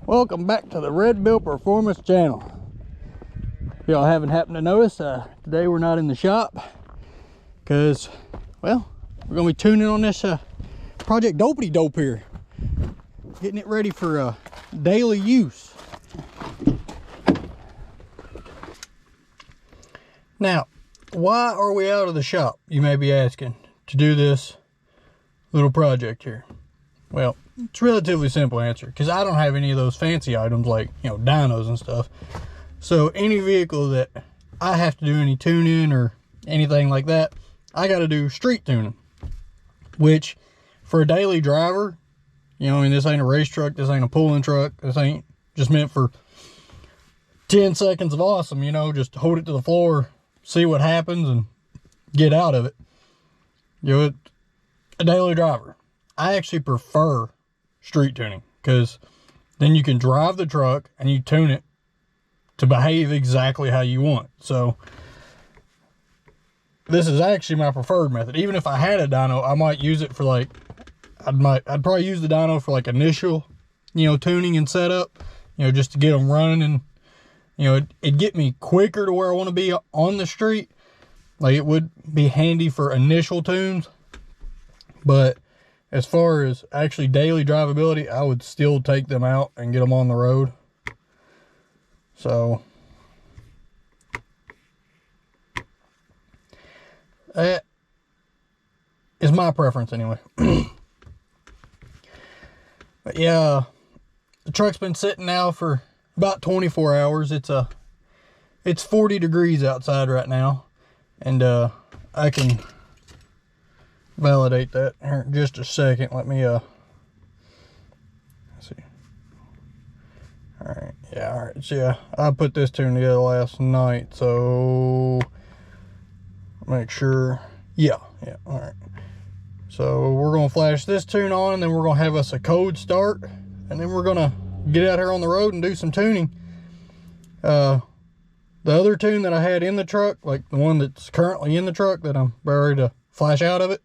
Welcome back to the Red Bill Performance channel. If y'all haven't happened to notice, today we're not in the shop because, well, we're gonna be tuning on this Project Dopey Dope here, getting it ready for daily use. Now, why are we out of the shop, you may be asking, to do this little project here? Well, it's a relatively simple answer, because I don't have any of those fancy items like, you know, dynos and stuff. So any vehicle that I have to do any tuning or anything like that, I got to do street tuning. Which, for a daily driver, you know, I mean, this ain't a race truck, this ain't a pulling truck, this ain't just meant for 10 seconds of awesome, you know, just hold it to the floor, see what happens, and get out of it. You know, a daily driver, I actually prefer street tuning, because then you can drive the truck and you tune it to behave exactly how you want. So this is actually my preferred method. Even if I had a dyno, I might use it for like, I'd probably use the dyno for like initial, you know, tuning and setup, you know, just to get them running, and you know, it'd get me quicker to where I want to be on the street. Like, it would be handy for initial tunes, but as far as actually daily drivability, I would still take them out and get them on the road. So that is my preference anyway. But yeah, the truck's been sitting now for about 24 hours. It's 40 degrees outside right now, and I can validate that here in just a second. Let me let's see. All right, yeah, all right. So yeah, I put this tune together last night, so make sure. Yeah, all right. So we're gonna flash this tune on, and then we're gonna have us a code start, and then we're gonna get out here on the road and do some tuning. The other tune that I had in the truck, like the one that's currently in the truck that I'm ready to flash out of it,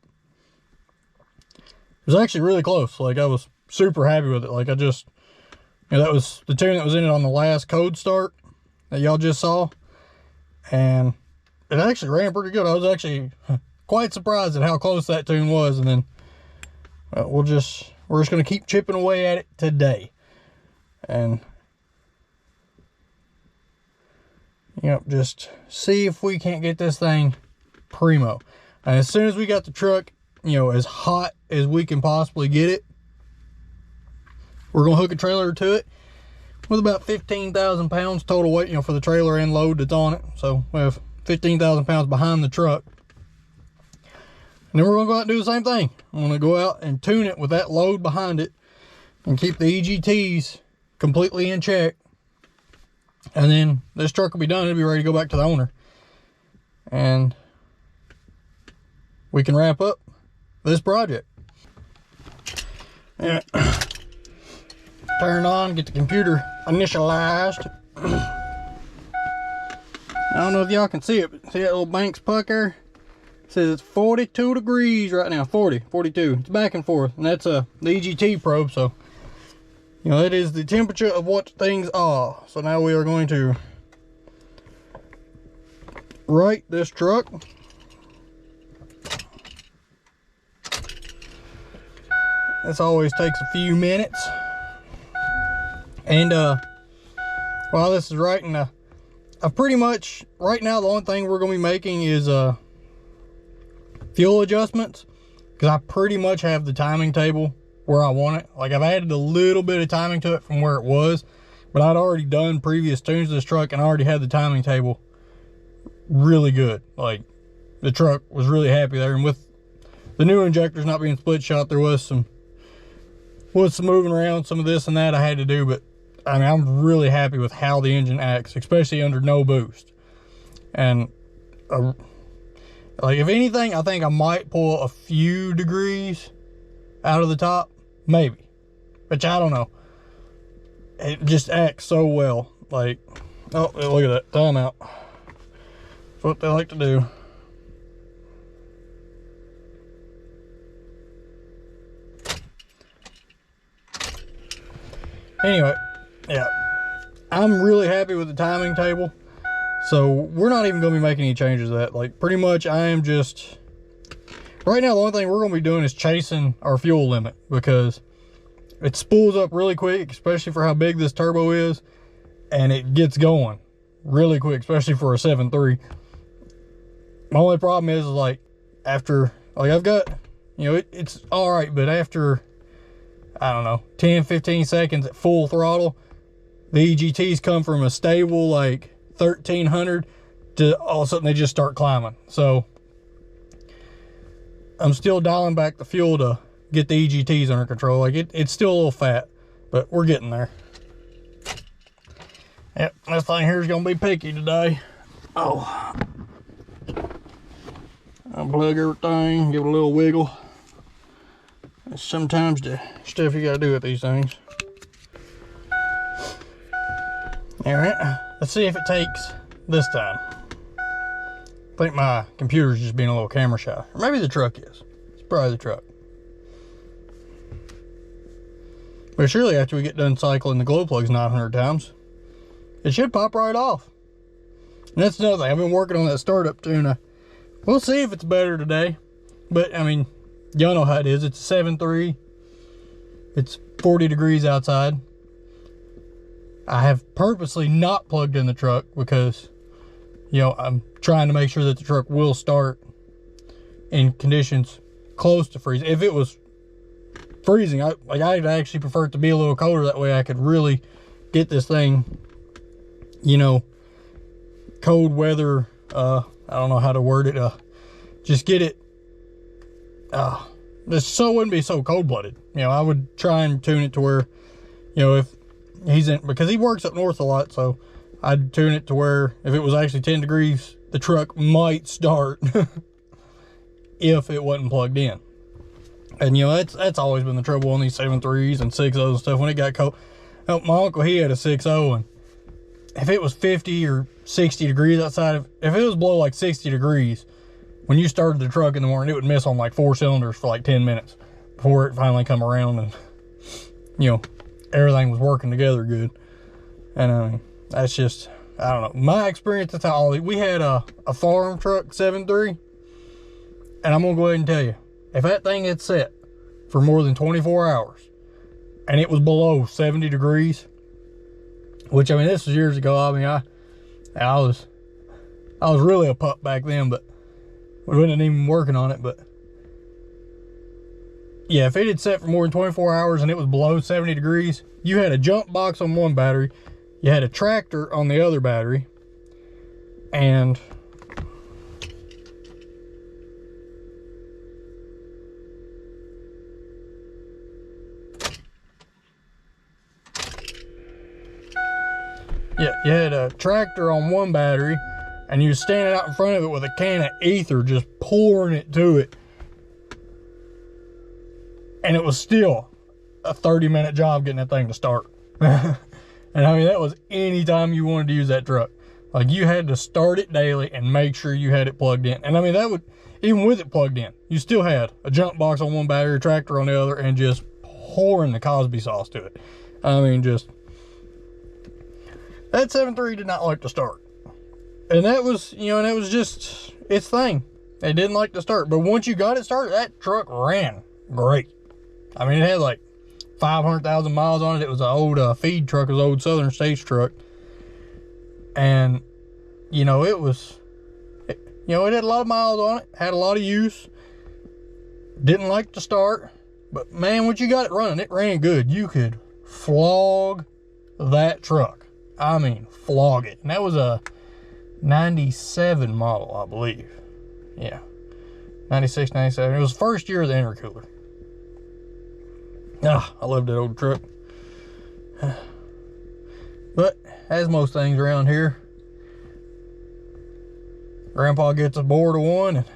was actually really close. Like, I was super happy with it. Like, I just, you know, that was the tune that was in it on the last code start that y'all just saw, and it actually ran pretty good. I was actually quite surprised at how close that tune was. And then we're just gonna keep chipping away at it today, and you know, just see if we can't get this thing primo. And as soon as we got the truck, you know, as hot as we can possibly get it, we're gonna hook a trailer to it with about 15,000 pounds total weight, you know, for the trailer and load that's on it. So we have 15,000 pounds behind the truck, And then we're gonna go out and do the same thing. I'm gonna go out and tune it with that load behind it and keep the EGTs completely in check. And then this truck will be done. It'll be ready to go back to the owner. And we can wrap up this project. Yeah. Turn on, get the computer initialized. I don't know if y'all can see it, but see that little Banks pucker? It says it's 42 degrees right now. 40, 42. It's back and forth. And that's the EGT probe, so you know, it is the temperature of what things are. So now we are going to right this truck. This always takes a few minutes. And while this is writing, I pretty much, right now the only thing we're going to be making is fuel adjustments. Because I pretty much have the timing table where I want it. Like, I've added a little bit of timing to it from where it was, but I'd already done previous tunes to this truck and I already had the timing table really good. Like, the truck was really happy there. And with the new injectors not being split shot, there was some moving around, some of this and that I had to do, but I mean, I'm really happy with how the engine acts, especially under no boost. And like, if anything, I think I might pull a few degrees out of the top, maybe, which I don't know. It just acts so well. Like, oh, look at that timeout. That's what they like to do. Anyway, yeah, I'm really happy with the timing table. So we're not even going to be making any changes to that. Like, pretty much I am just, right now the only thing we're going to be doing is chasing our fuel limit, because it spools up really quick, especially for how big this turbo is, and it gets going really quick, especially for a 7.3. My only problem is like, after, like, I've got, you know, it's all right, but after, I don't know, 10-15 seconds at full throttle, the EGTs come from a stable like 1300 to all of a sudden they just start climbing. So I'm still dialing back the fuel to get the EGTs under control. Like, it's still a little fat, but we're getting there. Yep, this thing here is gonna be picky today. Oh, unplug everything, give it a little wiggle. That's sometimes the stuff you gotta do with these things. All right, let's see if it takes this time. I think my computer's just being a little camera shy. Or maybe the truck is. It's probably the truck. But surely after we get done cycling the glow plugs 900 times, it should pop right off. And that's another thing. I've been working on that startup tuna. We'll see if it's better today. But, I mean, y'all know how it is. It's a 7.3. It's 40 degrees outside. I have purposely not plugged in the truck because, you know, I'm trying to make sure that the truck will start in conditions close to freezing. If it was freezing, I'd actually prefer it to be a little colder. That way I could really get this thing, you know, cold weather, I don't know how to word it, just get it, just so it wouldn't be so cold-blooded. You know, I would try and tune it to where, you know, if he's in, because he works up north a lot, so I'd tune it to where if it was actually 10 degrees, the truck might start if it wasn't plugged in. And, you know, that's always been the trouble on these 7.3s and 6.0s and stuff. When it got cold, oh, my uncle, he had a 6.0, and if it was 50 or 60 degrees outside, if it was below like 60 degrees, when you started the truck in the morning, it would miss on like 4 cylinders for like 10 minutes before it finally come around and, you know, everything was working together good. And I mean, that's just, I don't know, my experience. That's how we had a farm truck 7.3, and I'm gonna go ahead and tell you, if that thing had set for more than 24 hours and it was below 70 degrees, which, I mean, this was years ago. I mean, I was really a pup back then, but we wasn't even working on it. But yeah, if it had set for more than 24 hours and it was below 70 degrees, you had a jump box on one battery, you had a tractor on the other battery, and Yeah, you had a tractor on one battery, and you was standing out in front of it with a can of ether, just pouring it to it. And it was still a 30-minute job getting that thing to start. And I mean, that was any time you wanted to use that truck. Like, you had to start it daily and make sure you had it plugged in. And I mean, that would, even with it plugged in, you still had a jump box on one battery, a tractor on the other, and just pouring the Cosby sauce to it. I mean, just, that 7.3 did not like to start. And that was, you know, and it was just its thing. It didn't like to start. But once you got it started, that truck ran great. I mean, it had like 500,000 miles on it. It was an old feed truck. It was an old Southern States truck. And, you know, it was, you know, it had a lot of miles on it. Had a lot of use. Didn't like to start. But, man, once you got it running, it ran good. You could flog that truck. I mean, flog it. And that was a 97 model, I believe. Yeah. 96, 97. It was the first year of the intercooler. Ah, I love that old truck. But, as most things around here, Grandpa gets a board of one and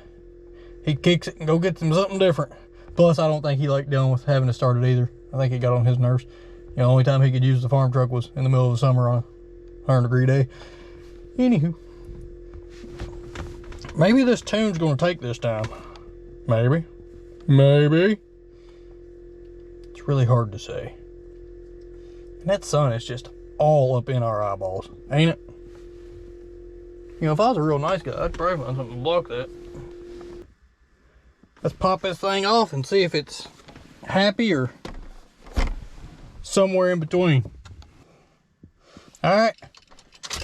he kicks it and go gets him something different. Plus, I don't think he liked dealing with having to start it either. I think it got on his nerves. You know, the only time he could use the farm truck was in the middle of the summer on a 100-degree day. Anywho, maybe this tune's gonna take this time. Maybe. Maybe. It's really hard to say. And that sun is just all up in our eyeballs, ain't it? You know, if I was a real nice guy, I'd probably find something to block that. Let's pop this thing off and see if it's happy or somewhere in between. Alright,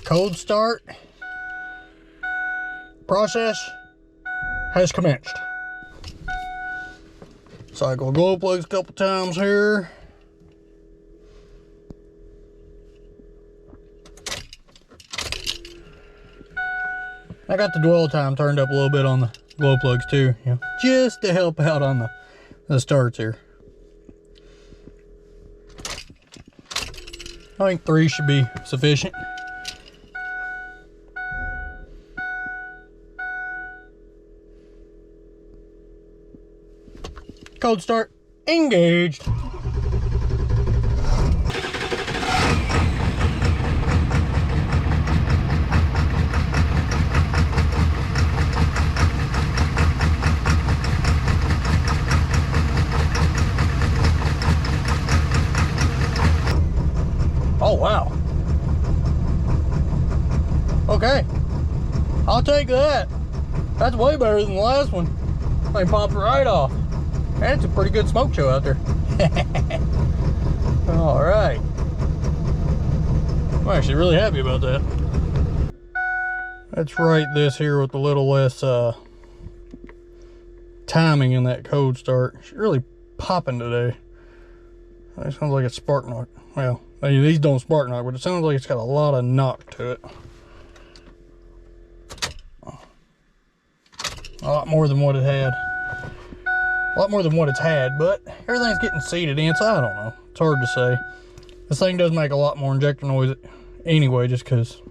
cold start process has commenced. Cycle glow plugs a couple times here. I got the dwell time turned up a little bit on the glow plugs too, you know, just to help out on the starts here. I think 3 should be sufficient. Cold start engaged. Oh, wow. Okay. I'll take that. That's way better than the last one. They popped right off. And it's a pretty good smoke show out there. All right. I'm actually really happy about that. Let's rate this here with a little less timing in that cold start. It's really popping today. It sounds like it's spark knock. Well, these don't spark knock, but it sounds like it's got a lot of knock to it. A lot more than what it had. A lot more than what it's had, but everything's getting seated in, so I don't know. It's hard to say. This thing does make a lot more injector noise anyway, just because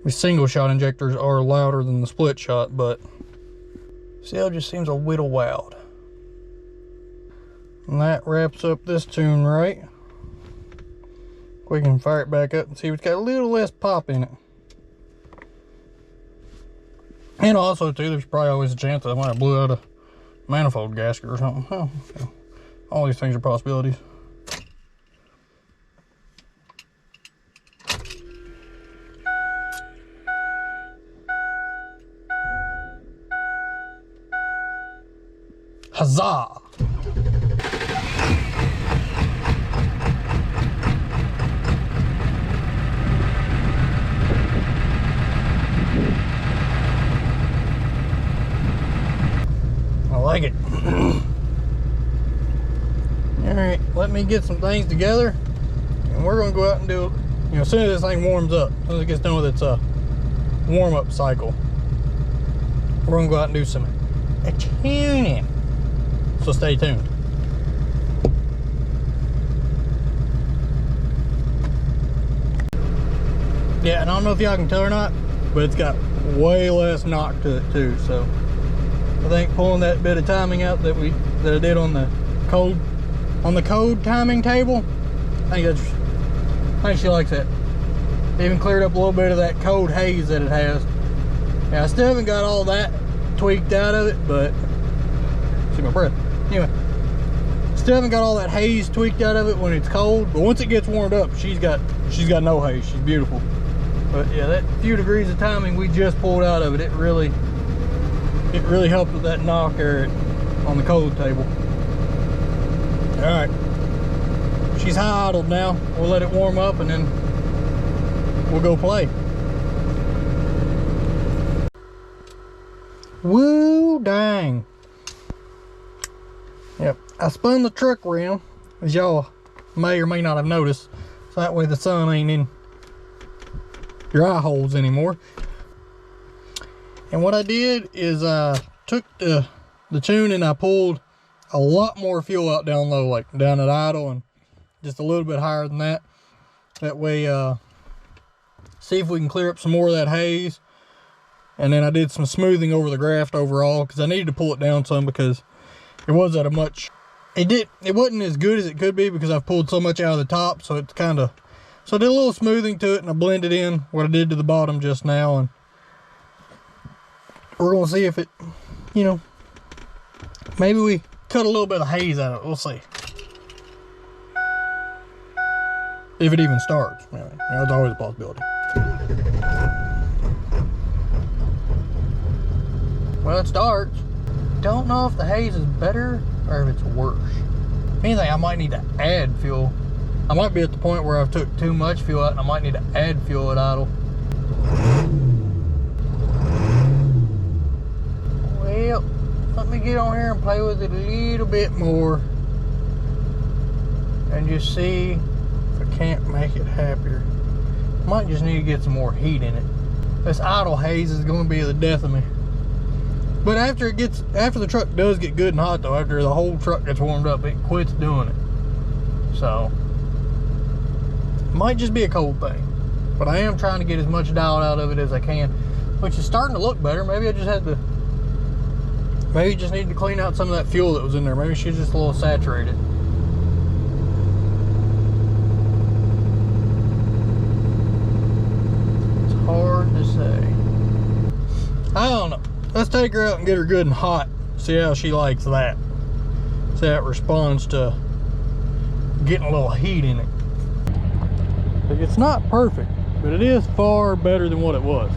the single shot injectors are louder than the split shot, but still just seems a whittle loud. And that wraps up this tune right. We can fire it back up and see if it's got a little less pop in it. And also too, there's probably always a chance that I might have blew out a manifold gasket or something. Oh, okay. All these things are possibilities. Huzzah! I like it. Alright, let me get some things together and we're gonna go out and do, you know, as soon as this thing warms up, as soon as it gets done with its warm-up cycle, we're gonna go out and do some tuning. So stay tuned. Yeah, and I don't know if y'all can tell or not, but it's got way less knock to it too. So I think pulling that bit of timing out that I did on the code timing table, I think she likes that. Even cleared up a little bit of that code haze that it has. Yeah, I still haven't got all that tweaked out of it, but see my breath. Anyway, still haven't got all that haze tweaked out of it when it's cold, but once it gets warmed up, she's got no haze. She's beautiful. But yeah, that few degrees of timing we just pulled out of it, it really helped with that knock there on the cold table. All right, she's high idled now. We'll let it warm up and then we'll go play. Woo dang. Yep, I spun the truck around, as y'all may or may not have noticed, so that way the sun ain't in your eye holes anymore. And what I did is I took the tune and I pulled a lot more fuel out down low, like down at idle and just a little bit higher than that. That way, see if we can clear up some more of that haze. And then I did some smoothing over the graft overall, because I needed to pull it down some, because it was at a much, it wasn't as good as it could be because I've pulled so much out of the top. So it's kind of, so I did a little smoothing to it and I blended in what I did to the bottom just now, and we're gonna see if it, you know, maybe we cut a little bit of haze out of it. We'll see if it even starts. That's always a possibility. Well, it starts. Don't know if the haze is better or if it's worse. If anything, I might need to add fuel. I might be at the point where I've took too much fuel out and I might need to add fuel at idle. Well, let me get on here and play with it a little bit more and just see if I can't make it happier. Might just need to get some more heat in it. This idle haze is going to be the death of me. But after the truck does get good and hot though, after the whole truck gets warmed up, it quits doing it. So, it might just be a cold thing. But I am trying to get as much dialed out of it as I can, which is starting to look better. Maybe I just had to, maybe just need to clean out some of that fuel that was in there. Maybe she's just a little saturated. It's hard to say. I don't know. Let's take her out and get her good and hot. See how she likes that. See how it responds to getting a little heat in it. It's not perfect, but it is far better than what it was.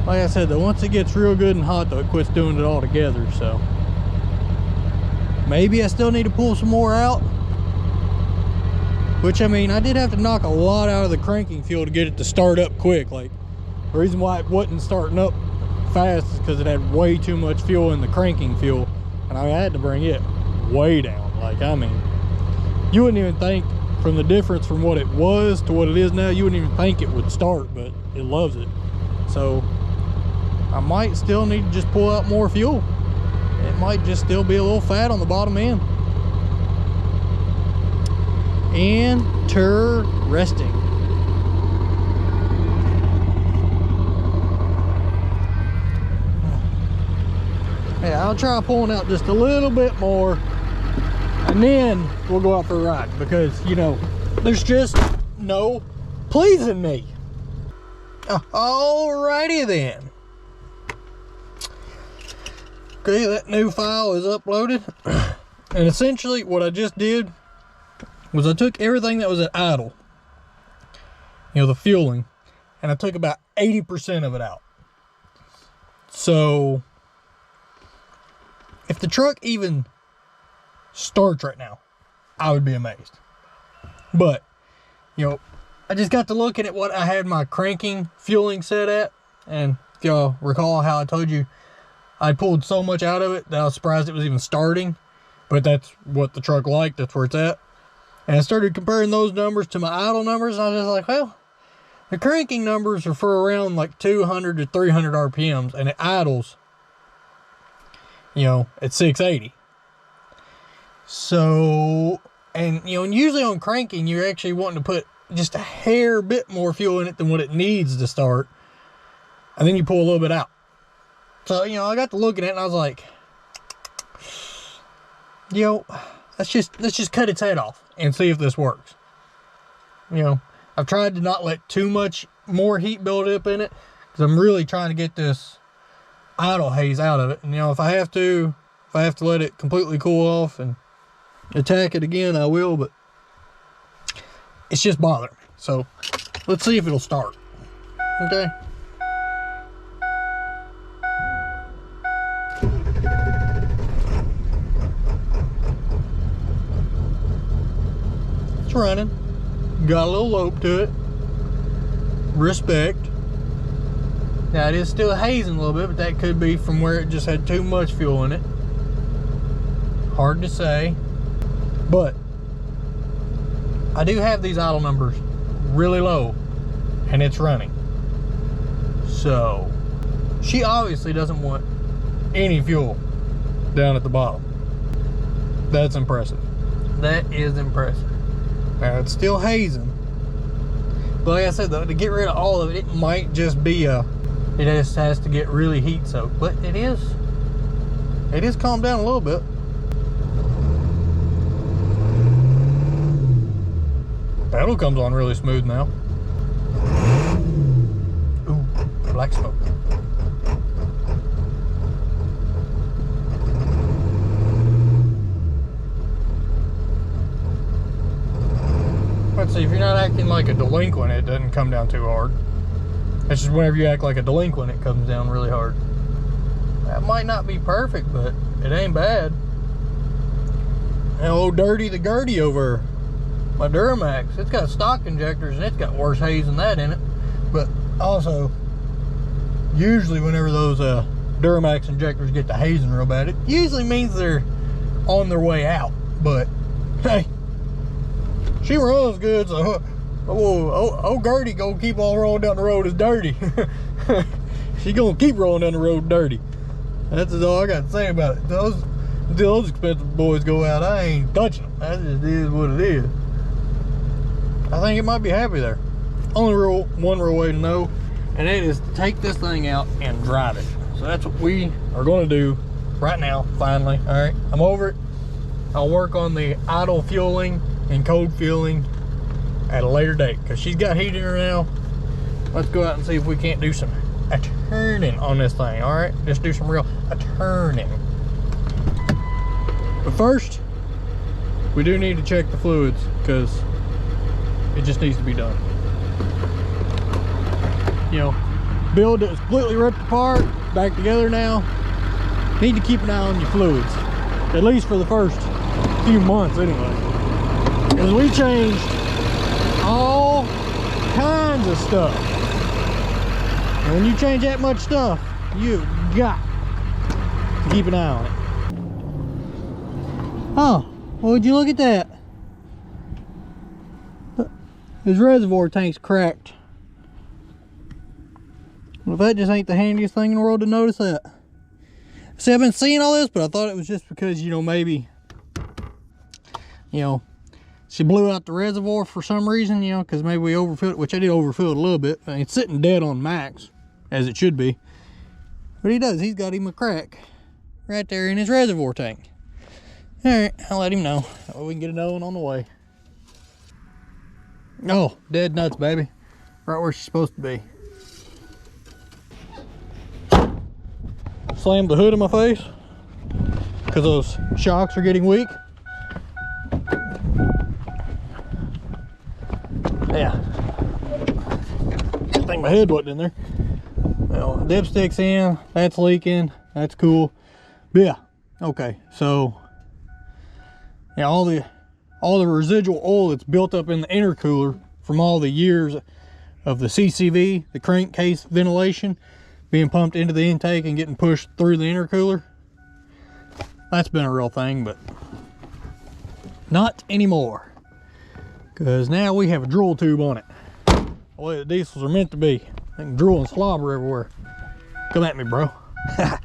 Like I said though, once it gets real good and hot though, it quits doing it all together. So maybe I still need to pull some more out. Which, I mean, I did have to knock a lot out of the cranking fuel to get it to start up quick. Like, the reason why it wasn't starting up fast is because it had way too much fuel in the cranking fuel, and I had to bring it way down. Like, I mean, you wouldn't even think, from the difference from what it was to what it is now, you wouldn't even think it would start, but it loves it. So I might still need to just pull out more fuel. It might just still be a little fat on the bottom end. Interesting. Yeah, I'll try pulling out just a little bit more, and then we'll go out for a ride, because, you know, there's just no pleasing me. Alrighty then. Okay, that new file is uploaded, and essentially what I just did was I took everything that was at idle, you know, the fueling, and I took about 80% of it out. So if the truck even starts right now, I would be amazed. But, you know, I just got to looking at what I had my cranking fueling set at, and if y'all recall how I told you I pulled so much out of it that I was surprised it was even starting, but that's what the truck liked, that's where it's at. And I started comparing those numbers to my idle numbers, and I was just like, well, the cranking numbers are for around like 200 to 300 RPMs, and it idles, you know, at 680. So, and, you know, and usually on cranking, you're actually wanting to put just a hair bit more fuel in it than what it needs to start. And then you pull a little bit out. So, you know, I got to looking at it and I was like, yo, let's just cut its head off and see if this works. You know, I've tried to not let too much more heat build up in it because I'm really trying to get this idle haze out of it. And, you know, if I have to let it completely cool off and attack it again, I will, but it's just bothering me. So let's see if it'll start. Okay. It's running. Got a little lope to it. Respect. Now it is still hazing a little bit, but that could be from where it just had too much fuel in it. Hard to say. But I do have these idle numbers really low and it's running. So she obviously doesn't want any fuel down at the bottom. That's impressive. That is impressive. Now it's still hazing. But like I said though, to get rid of all of it, it might just be it just has to get really heat soaked. But it is calmed down a little bit. Pedal comes on really smooth now. Ooh, black smoke. Let's see, if you're not acting like a delinquent, it doesn't come down too hard. It's just whenever you act like a delinquent, it comes down really hard. That might not be perfect, but it ain't bad. And old Dirty the Gertie over my Duramax, it's got stock injectors and it's got worse haze than that in it. But also, usually whenever those Duramax injectors get to hazing real bad, it usually means they're on their way out. But hey, she runs good, so old Gertie gonna keep on rolling down the road as dirty. She gonna keep rolling down the road dirty. That's all I got to say about it. Those expensive boys go out, I ain't touching them. That just is what it is. I think it might be happy there. Only one real way to know, and that is to take this thing out and drive it. So that's what we are going to do right now, finally. All right, I'm over it. I'll work on the idle fueling and cold fueling at a later date because she's got heat in her now. Let's go out and see if we can't do a turning on this thing. All right, just do some real turning. But first, we do need to check the fluids because it just needs to be done. You know, build that was completely ripped apart, back together now. Need to keep an eye on your fluids, at least for the first few months anyway. Because we changed all kinds of stuff. And when you change that much stuff, you got to keep an eye on it. Oh, well, would you look at that? His reservoir tank's cracked. Well, that just ain't the handiest thing in the world to notice that. See, I've been seeing all this, but I thought it was just because, you know, maybe, you know, she blew out the reservoir for some reason, you know, because maybe we overfilled it, which I did overfill it a little bit. It's sitting dead on max, as it should be. But he's got him a crack right there in his reservoir tank. All right, I'll let him know. That way we can get another one on the way. Oh, dead nuts, baby. Right where she's supposed to be. Slammed the hood in my face because those shocks are getting weak. Yeah. I think my head wasn't in there. Well, dipstick's in, that's leaking, that's cool. But yeah, okay, so yeah, all the residual oil that's built up in the intercooler from all the years of the CCV, the crankcase ventilation, being pumped into the intake and getting pushed through the intercooler. That's been a real thing, but not anymore. Because now we have a drool tube on it. The way the diesels are meant to be. They can drool and slobber everywhere. Come at me, bro. No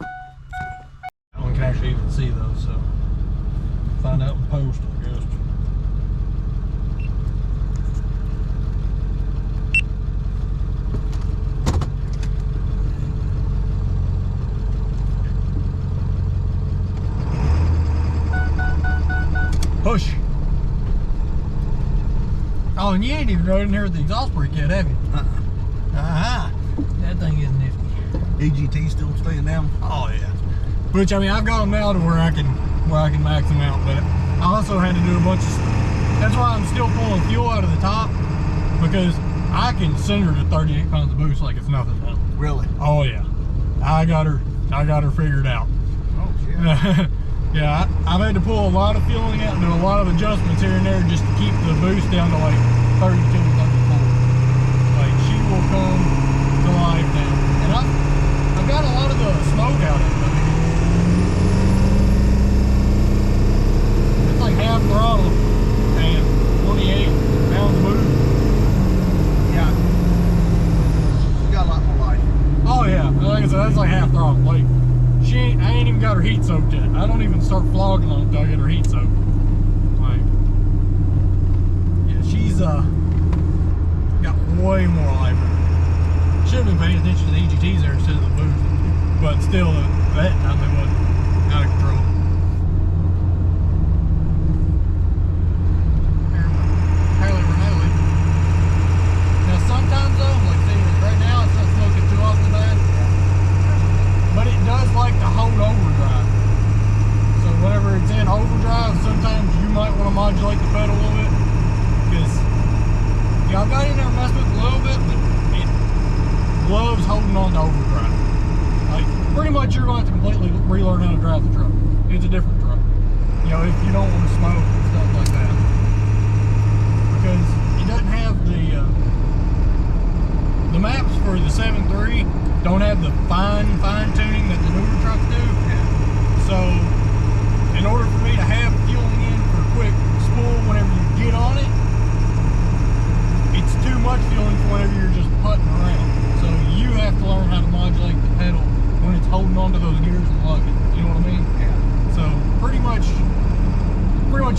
one can actually even see those, so find out in post, I guess. push. Oh, and you ain't even rode in here with the exhaust brake yet, have you? That thing is nifty. EGT still staying down? Oh yeah. Which, I mean, I've got them now to where I can max them out, but I also had to do a bunch of. That's why I'm still pulling fuel out of the top, because I can send her to 38 pounds of boost like it's nothing now. Really? Oh yeah. I got her figured out. Oh shit. Yeah, I've had to pull a lot of fueling out and do a lot of adjustments here and there just to keep the boost down to like 32, 34. Like, she will come to life now. And I've got a lot of the smoke out of it. I mean, it's like half throttle and 28 pounds of boost. Yeah. She's got a lot more life. Oh yeah, like I said, that's like half throttle. Like, I ain't even got her heat soaked yet. I don't even start flogging on it until I get her heat soaked. Like, yeah, she's got way more life in her. Should have been paying attention to the EGTs there instead of the boost, but still, that time they wasn't out of control. Now sometimes though, like see, right now it's not smoking too awfully bad. But it does like to hold overdrive. So whenever it's in overdrive, sometimes you might want to modulate the pedal a little bit. Because, yeah, I've got in there and messed with it a little bit, but it loves holding on to overdrive. Like, pretty much you're going to have to completely relearn how to drive the truck. It's a different truck. You know, if you don't want to smoke and stuff like that. Because it doesn't have the maps for the 7.3 don't have the fine tuning that the newer trucks do. Yeah. So, in order for me to have fueling in for a quick spool whenever you get on it, it's too much fueling for whenever you're just putting around. So you have to learn how to modulate the pedal when it's holding onto those gears and lugging. You know what I mean? Yeah. So pretty much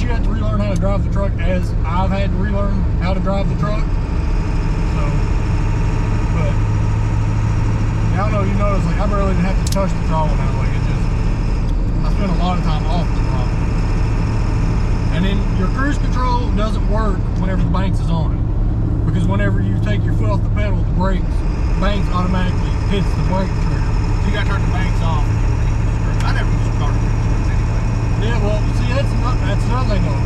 you have to relearn how to drive the truck, as I've had to relearn how to drive the truck. So, but I don't know, you notice, like, I barely even have to touch the throttle now. Like, it just, I spend a lot of time off the throttle. And then your cruise control doesn't work whenever the banks is on it. Because whenever you take your foot off the pedal, the banks automatically hits the brake trigger. So you got to turn the banks off. I never just started it anyway. Yeah, well, see, that's another thing though.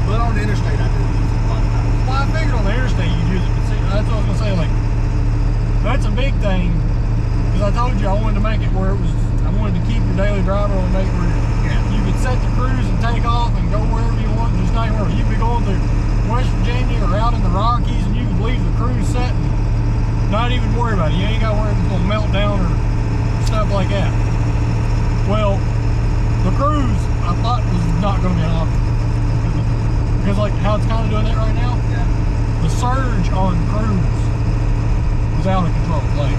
But on the interstate, I do use it a lot of times. Well, I figured on the interstate you'd use it, but see, that's what I was gonna say. Like, that's a big thing, because I told you I wanted to make it where I wanted to keep your daily driver and make it where you could set the cruise and take off and go wherever you want. Just not wherever you could be going through West Virginia or out in the Rockies, and you could leave the cruise set and not even worry about it. You ain't got to worry if it's gonna melt down or stuff like that. Well, the cruise I thought was not gonna be an option, because like how it's kind of doing that right now. Yeah. The surge on cruise was out of control. Like,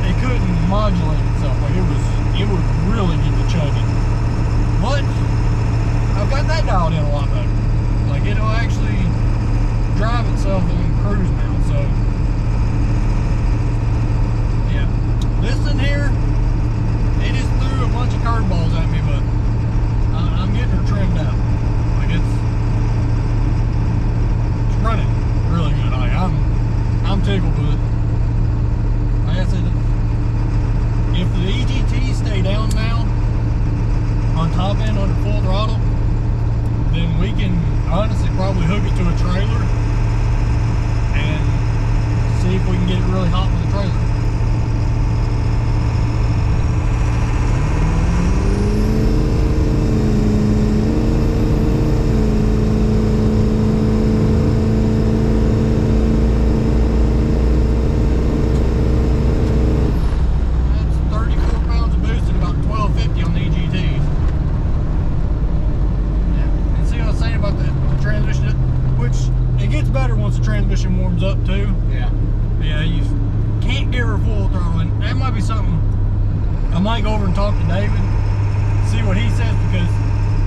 it couldn't modulate itself. Like, it would really get the chugging. But I've got that dialed in a lot better. Like, it'll actually drive itself in cruise now. So yeah, this in here, it just threw a bunch of curveballs at me, but I'm getting her trimmed out. Like, it's running really good. Like, I'm tickled with it. Like I said, if the EGTs stay down now on top end under full throttle, then we can honestly probably hook it to a trailer and see if we can get it really hot with the trailer. Transmission warms up too. Yeah. Yeah, you can't give her full throttle, and that might be something I might go over and talk to David, see what he says, because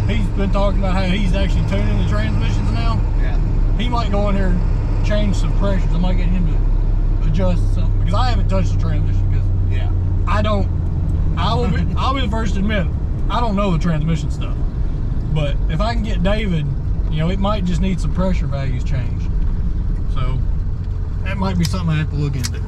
he's been talking about how he's actually tuning the transmissions now. Yeah. He might go in here and change some pressures. I might get him to adjust something, because I haven't touched the transmission, because yeah, I'll be the first to admit I don't know the transmission stuff. But if I can get David, you know, it might just need some pressure values changed. So that might be something I have to look into.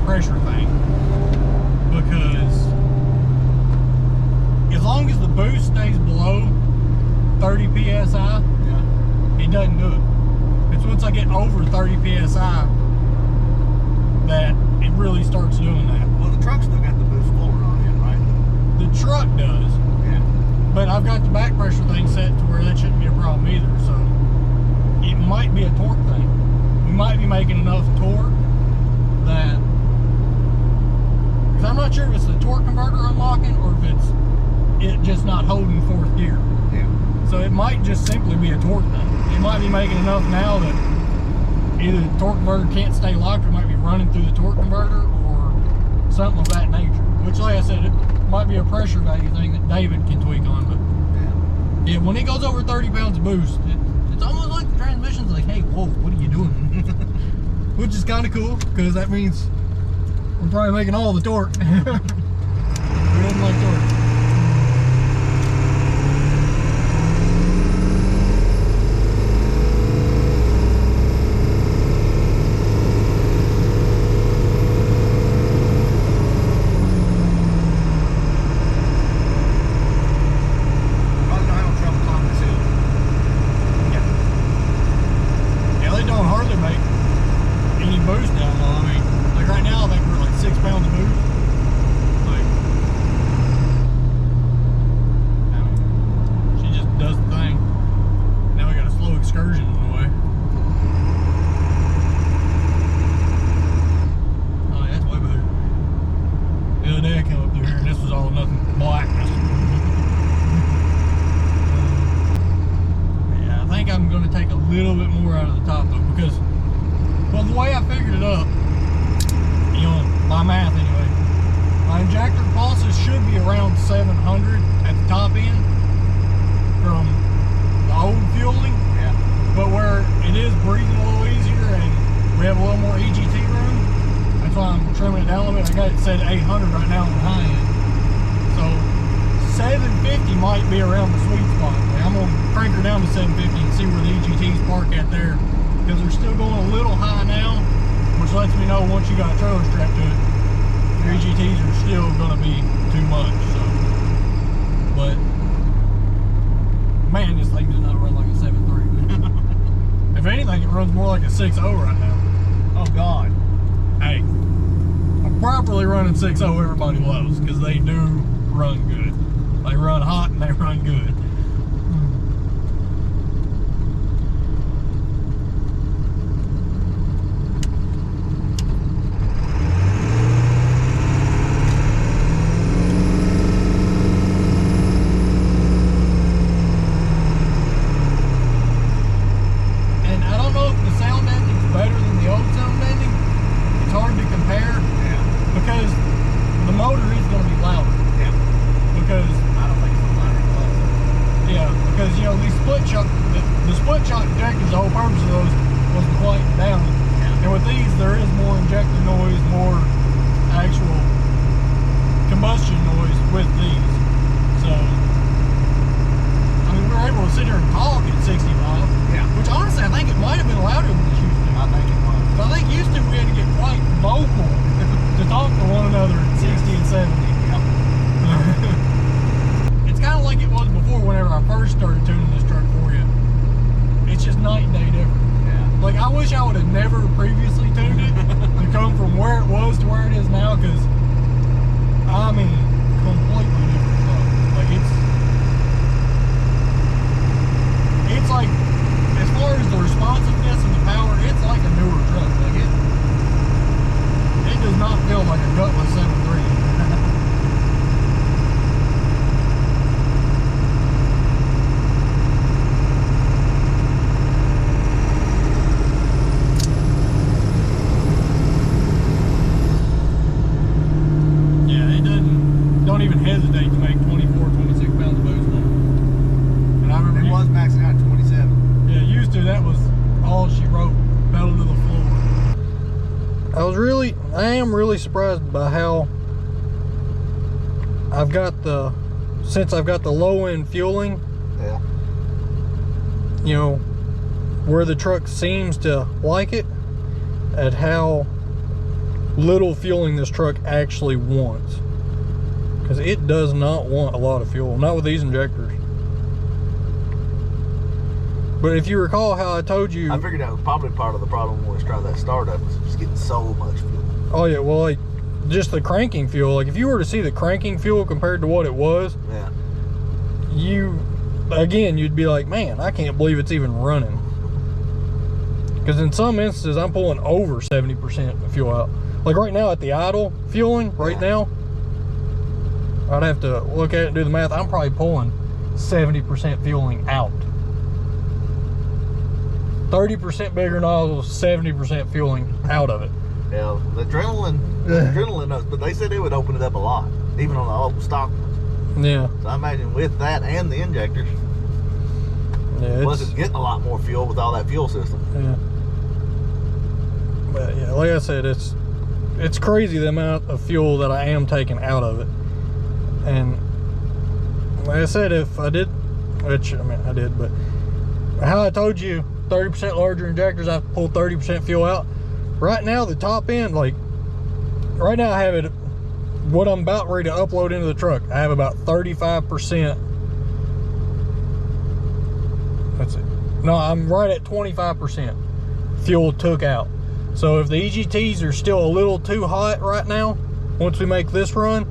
Pressure thing, because as long as the boost stays below 30 psi, it doesn't do it. It's once I get over 30 psi that it really starts doing that. Well, the truck's still got the boost forward on it, right? The truck does, but I've got the back pressure thing set to where that shouldn't be a problem either. So it might be a torque thing. We might be making enough torque that. I'm not sure if it's the torque converter unlocking or if it's it just not holding fourth gear. So it might just simply be a torque thing. It might be making enough now that either the torque converter can't stay locked or might be running through the torque converter or something of that nature. Which, like I said, it might be a pressure value thing that David can tweak on. But yeah, when it goes over 30 pounds of boost, it's almost like the transmission's like, hey, whoa, what are you doing? Which is kind of cool, because that means we're probably making all the torque. Who doesn't like torque? Said 800 right now on the high end, so 750 might be around the sweet spot. I'm gonna crank her down to 750 and see where the EGTs park at there, because they're still going a little high now, which lets me know once you got a trailer strapped to it, your EGTs are still gonna be too much. So, but man, this thing does not run like a 7.3. If anything, it runs more like a 6.0 right now. Oh God. Hey. Properly running 6.0 everybody loves, because they do run good. They run hot and they run good. And I don't know if the sound ending's better than the old sound ending. It's hard to compare. Because the motor is going to be louder. Yeah. Because I don't think it's louder than closer. Yeah, because you know these split shock, the split shock injectors, the whole purpose of those was to quiet down. Yeah. And with these, there is more injector noise, more actual combustion noise with these. So, I mean, we were able to sit here and talk at 65. Yeah. Which honestly, I think it might have been louder than this used to. I think it was. But I think used to we had to get quite vocal to talk to one another at 60 and 70. Yep. It's kind of like it was before whenever I first started tuning this truck for you. It's just night and day different. Yeah. Like, I wish I would have never previously tuned it to come from where it was to where it is now, because, I mean, completely different. even hesitate to make 24, 26 pounds of boost on it. And I remember It was maxing out at 27. yeah, used to, that was all she wrote, pedal to the floor. I am really surprised by how since I've got the low end fueling, Yeah. you know, where the truck seems to like it, at how little fueling this truck actually wants. Because it does not want a lot of fuel, not with these injectors. But if you recall how I told you, I figured that was probably part of the problem when we tried that startup, was just getting so much fuel. oh yeah, well, like just the cranking fuel, like if you were to see the cranking fuel compared to what it was, Yeah. you'd be like, man, I can't believe it's even running. Because in some instances, I'm pulling over 70% of fuel out. Like right now at the idle fueling, right now, I'd have to look at it and do the math. I'm probably pulling 70% fueling out. 30% bigger nozzles, 70% fueling out of it. Yeah, the adrenaline knows, but they said it would open it up a lot, even on the old stock ones. Yeah. So I imagine with that and the injectors, Yeah, plus it's getting a lot more fuel with all that fuel system. Yeah. But yeah, like I said, it's crazy the amount of fuel that I am taking out of it. And like I said, if I did, which I mean I did, but how I told you, 30% larger injectors, I pull 30% fuel out. Right now, the top end, like right now I have it, what I'm about ready to upload into the truck, I have about 35%. Let's see. No, I'm right at 25% fuel took out. So if the EGTs are still a little too hot right now, once we make this run,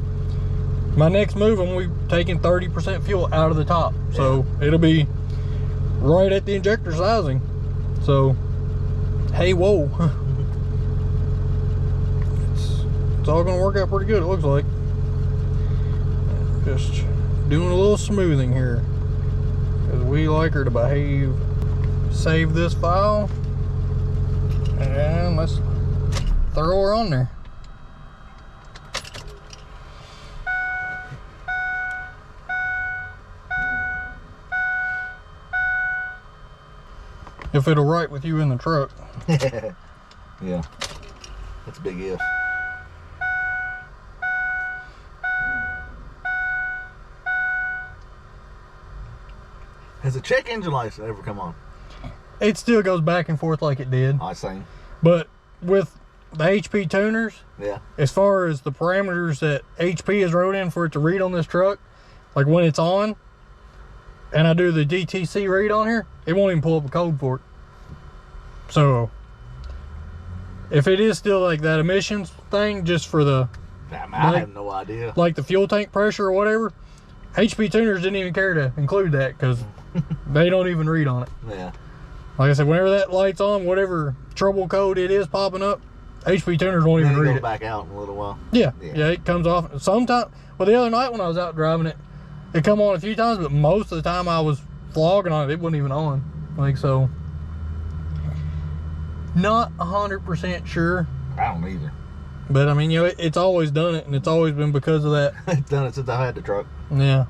my next move, I'm going to be taking 30% fuel out of the top. So it'll be right at the injector sizing. So, hey, whoa. It's all going to work out pretty good, it looks like. Just doing a little smoothing here, because we like her to behave. Save this file, and let's throw her on there. If it'll write with you in the truck. Yeah, that's a big if. Has the check engine light ever come on? It still goes back and forth like it did. I seen. But with the HP tuners, Yeah. as far as the parameters that HP has wrote in for it to read on this truck, like when it's on, and I do the DTC read on here, it won't even pull up a code for it. So, if it is still like that emissions thing, just for the, I have no idea. like the fuel tank pressure or whatever, HP tuners didn't even care to include that because they don't even read on it. Yeah. Like I said, whenever that light's on, whatever trouble code it is popping up, HP tuners won't even read it. Back out in a little while. Yeah, it comes off. Sometimes, well, the other night when I was out driving it, it come on a few times, but most of the time I was flogging on it, it wasn't even on. Like, so, not 100% sure. I don't either. But I mean, you know, it's always done it, and it's always been because of that. It's done it since I had the truck. Yeah.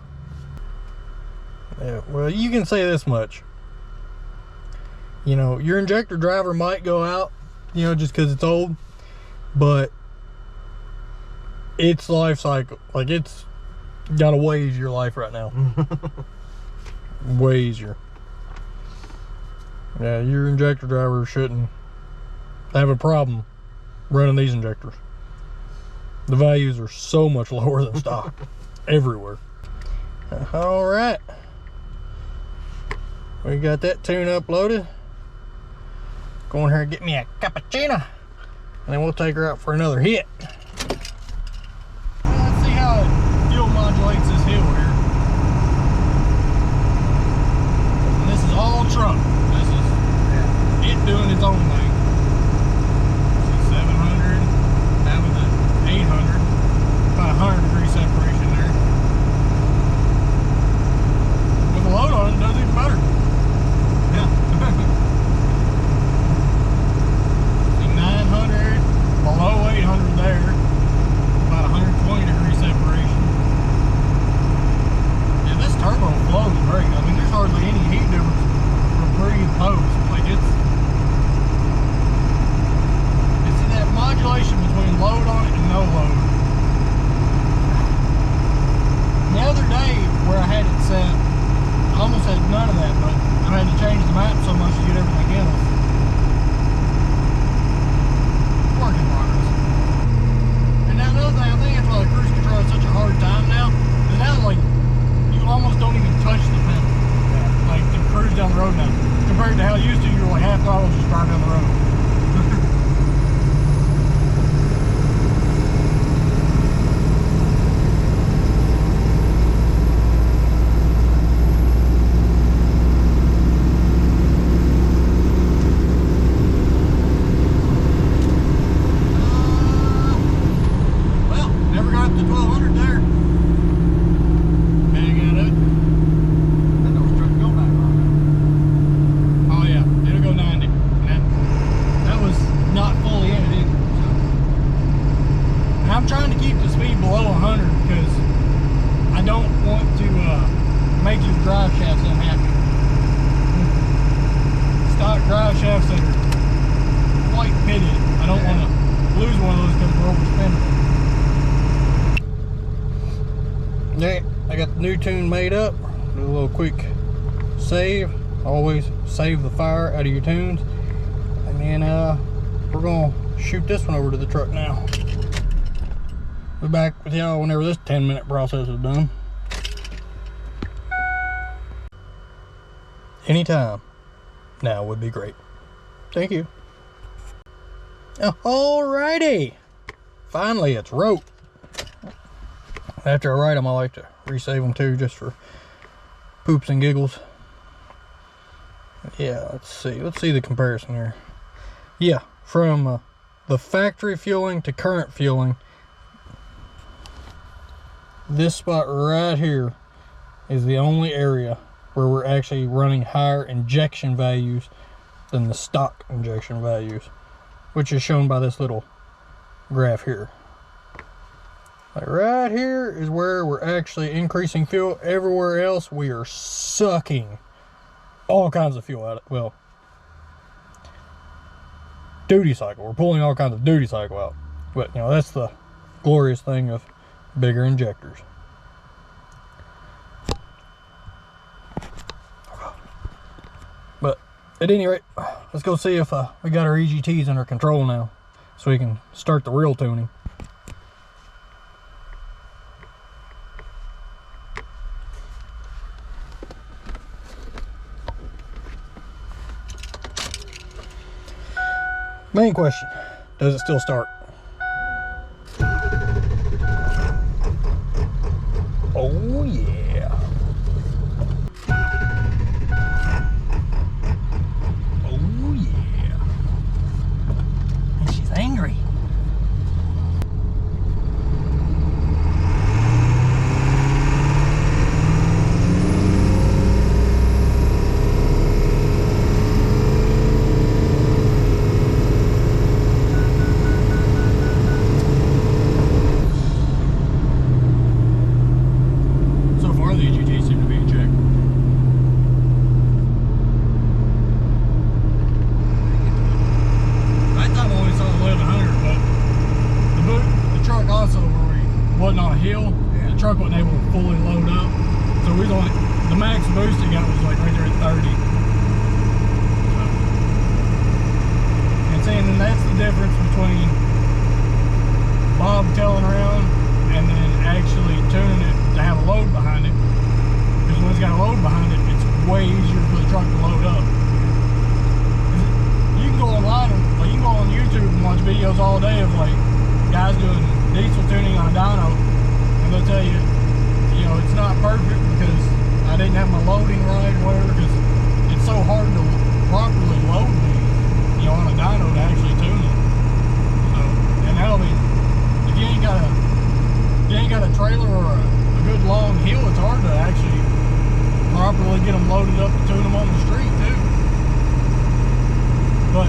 Yeah, well, you can say this much. You know, your injector driver might go out, you know, just because it's old, but its life cycle, like, it's got a way easier life right now. Way easier. Yeah, your injector driver shouldn't have a problem running these injectors. The values are so much lower than stock everywhere. All right, we got that tune uploaded. Go in here and get me a cappuccino, and then we'll take her out for another hit. Let's see how it fuel modulates this hill here. And this is all truck. This is it doing its own thing. See, 700, that was an 800, about 100 degree separation there. With a load on it, it does even better. Yeah. 900, below 800 there. that, but I've had to change the map so much to get everything in. Work in progress. And now another thing, I think that's why the cruise control is such a hard time now, is now like you almost don't even touch the pedal. Yeah. Like to cruise down the road now. Compared to how it used to, you were like half throttle just drive down the road. New tune made up. Do a little quick save. Always save the fire out of your tunes, and then we're gonna shoot this one over to the truck now. Be back with y'all whenever this 10-minute process is done. Anytime now would be great. Thank you. Alrighty, finally it's rope. After I write them, I like to resave them too, just for poops and giggles. Yeah, let's see the comparison here. Yeah, from the factory fueling to current fueling, this spot right here is the only area where we're actually running higher injection values than the stock injection values, which is shown by this little graph here. Like right here is where we're actually increasing fuel. Everywhere else we are sucking all kinds of fuel out. Well, duty cycle. We're pulling all kinds of duty cycle out. But you know, that's the glorious thing of bigger injectors. But at any rate, let's go see if we got our EGTs under control now, so we can start the real tuning. Main question, does it still start? Oh yeah. Oh yeah. And she's angry. All day of like guys doing diesel tuning on a dyno, and they'll tell you, you know, it's not perfect because I didn't have my loading right or whatever, because it's so hard to properly load these, you know, on a dyno to actually tune it. So, and that'll be, if you ain't got a trailer or a good long hill, it's hard to actually properly get them loaded up and tune them on the street too. But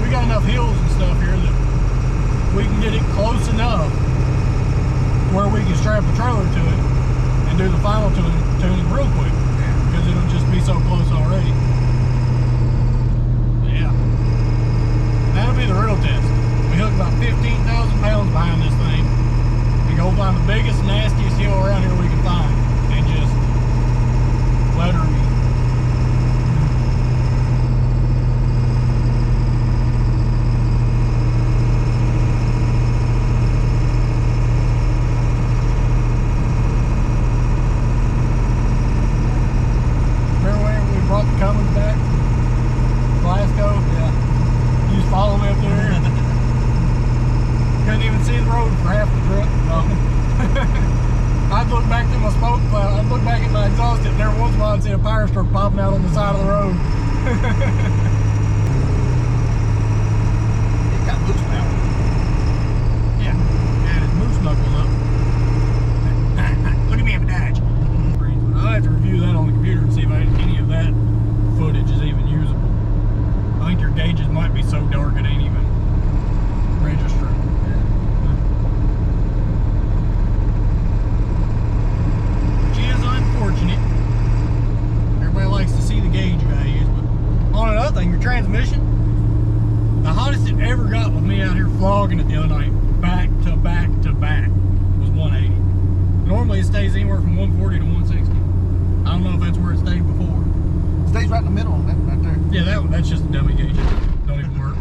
we got enough hills and stuff here that we can get it close enough where we can strap a trailer to it and do the final tuning real quick, because it'll just be so close already. But yeah, that'll be the real test. We hook about 15,000 pounds behind this thing. We go find the biggest, nastiest hill around here we can find and just let her while and see a Powerstroke popping out on the side of the road. It got moose power. Yeah, and his moose knuckles up. Look at me, I'm a dodge. I'll have to review that on the computer and see if any of that footage is even usable. I think your gauges might be so dark it ain't even registering. Which is unfortunate. Everybody likes to see the gauge values, but on another thing, your transmission, the hottest it ever got with me out here flogging it the other night, back to back to back, was 180. Normally it stays anywhere from 140 to 160. I don't know if that's where it stayed before. It stays right in the middle on that right there. Yeah, that's just a dummy gauge. Don't even work.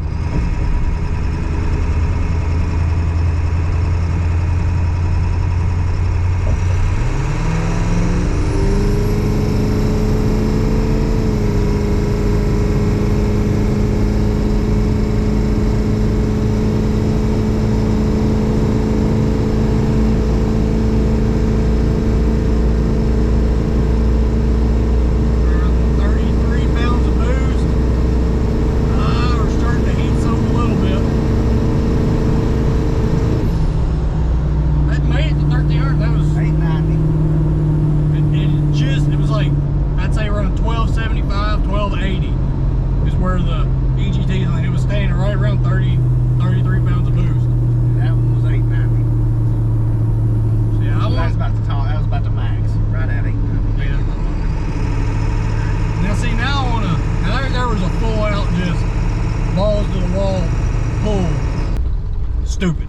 Stupid.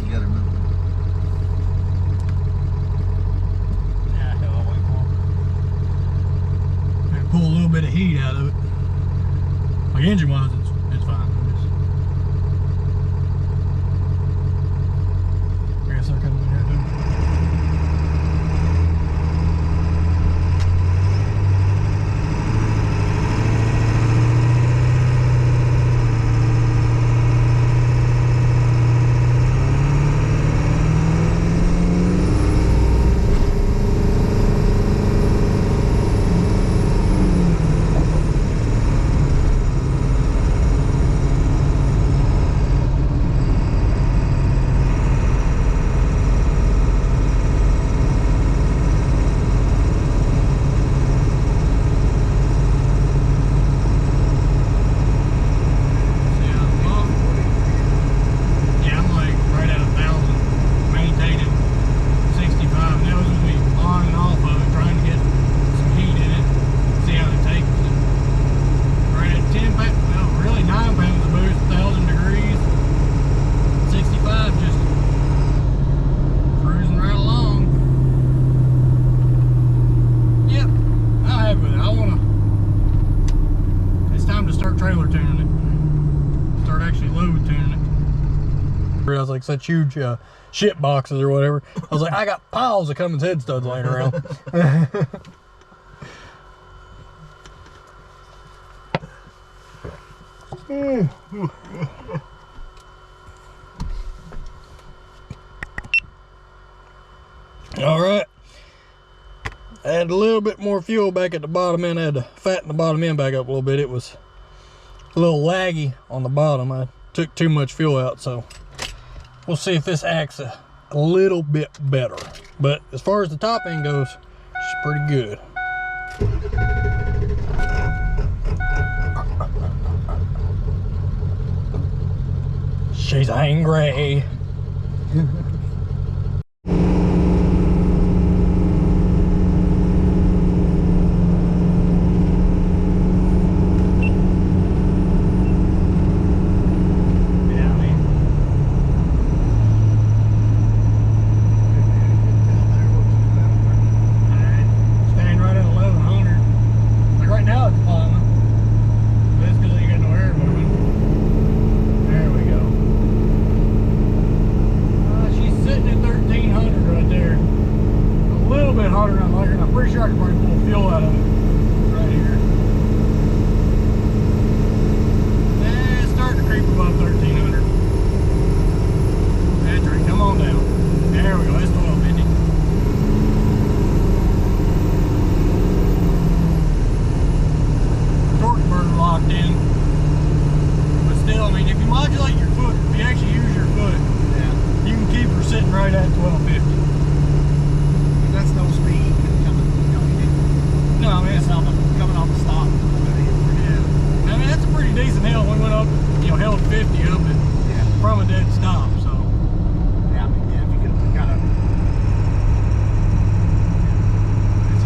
You gotta move. Yeah, hell, I'll wait for him. Had to pull a little bit of heat out of it. Like engine wise, it's fine. I guess they're coming in here too. I was like such huge shit boxes or whatever. I was like, I got piles of Cummins head studs laying around. All right. Add a little bit more fuel back at the bottom end. I had to fatten the bottom end back up a little bit. It was a little laggy on the bottom. I took too much fuel out, so we'll see if this acts a little bit better. But as far as the top end goes, it's pretty good. She's angry. I'm pretty sure I can probably pull fuel out of it right here. It's starting to creep above 1300. That's right, come on down. There we go, that's 1250. right at 1250. That's no speed coming, No, I mean, it's not. coming off the stop. Yeah. I mean, that's a pretty decent hill. We went up, held 50 up it from a dead stop, so. Yeah, I mean, if you could kind of.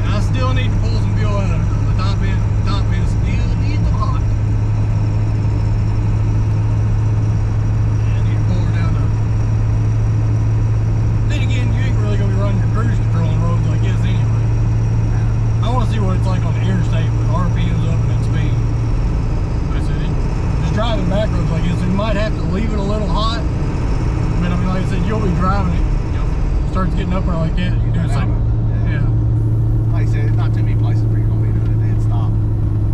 I still need to pull some fuel out of it. The top end still needs a hot. Yeah, I need to pull her down to. Then again, you ain't really gonna be running your cruise control on roads like this anyway. I want to see what it's like on the interstate with RPMs up and then speed. But I said, just driving back roads like this, you might have to leave it a little hot. But I mean, like I said, you'll be driving it. Starts getting up there like that, you can do the same. Yeah. Like I said, there's not too many places where you're going to be doing a dead stop,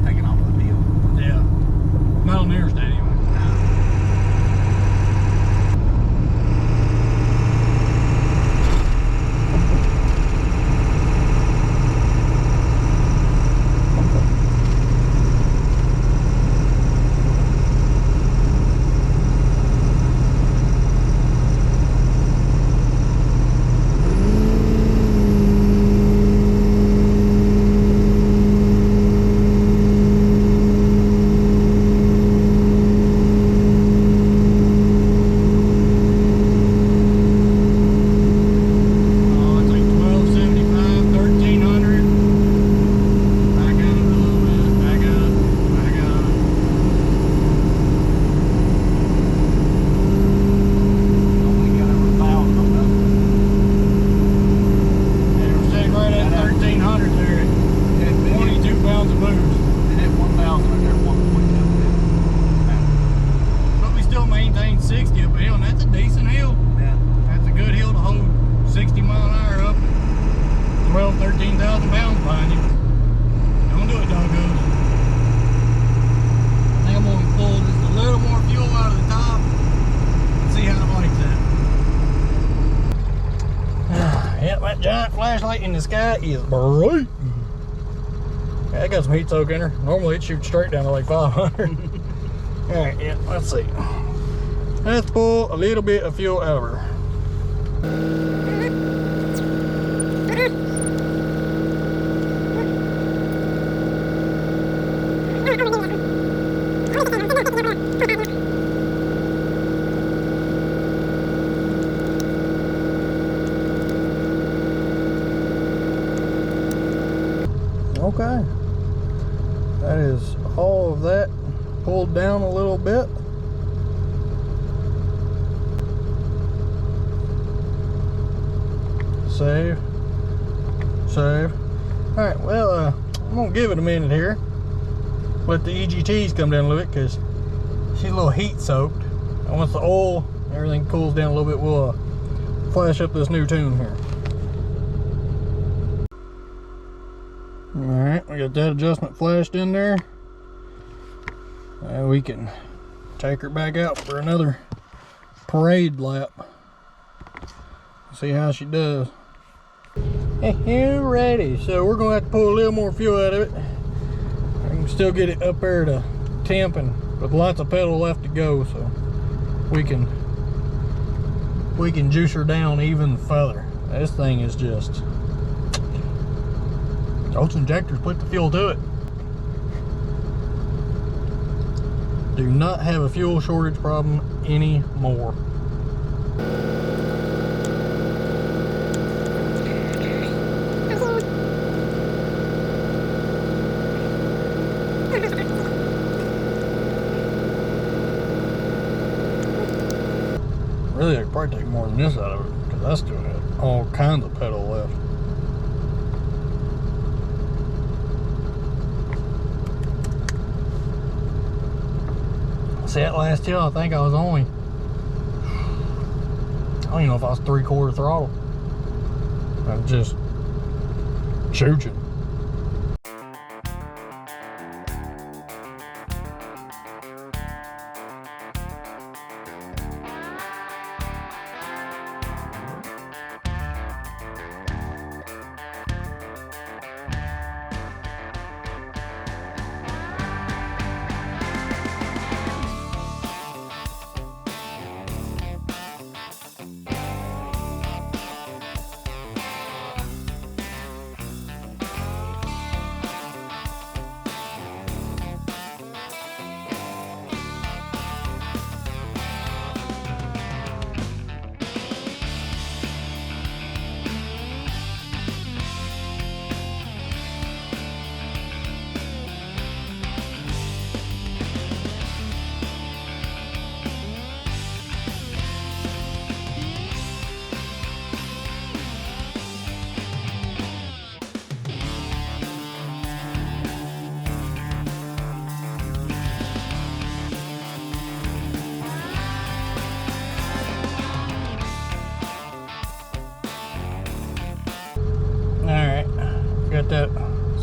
taking off the field. Yeah. Not on the interstate anyway. Flashlight in the sky is bright. Yeah, I got some heat soak in her. Normally it shoots straight down to like 500. Alright, yeah, let's see. Let's pull a little bit of fuel out of her. Okay, that is all of that pulled down a little bit. Save. All right, well, I'm gonna give it a minute here. Let the EGTs come down a little bit because she's a little heat soaked. And once the oil and everything cools down a little bit, we'll flash up this new tune here. Alright, we got that adjustment flashed in there. And we can take her back out for another parade lap. See how she does. Alrighty, so we're going to have to pull a little more fuel out of it. I can still get it up there to temp and with lots of pedal left to go, so we can juice her down even further. This thing is just... Those injectors put the fuel to it. Do not have a fuel shortage problem anymore. Really, I could probably take more than this out of it because I still had all kinds of pedal left. See, that last hill, I think I was only, I don't even know if I was 3/4 throttle. I'm just chooching.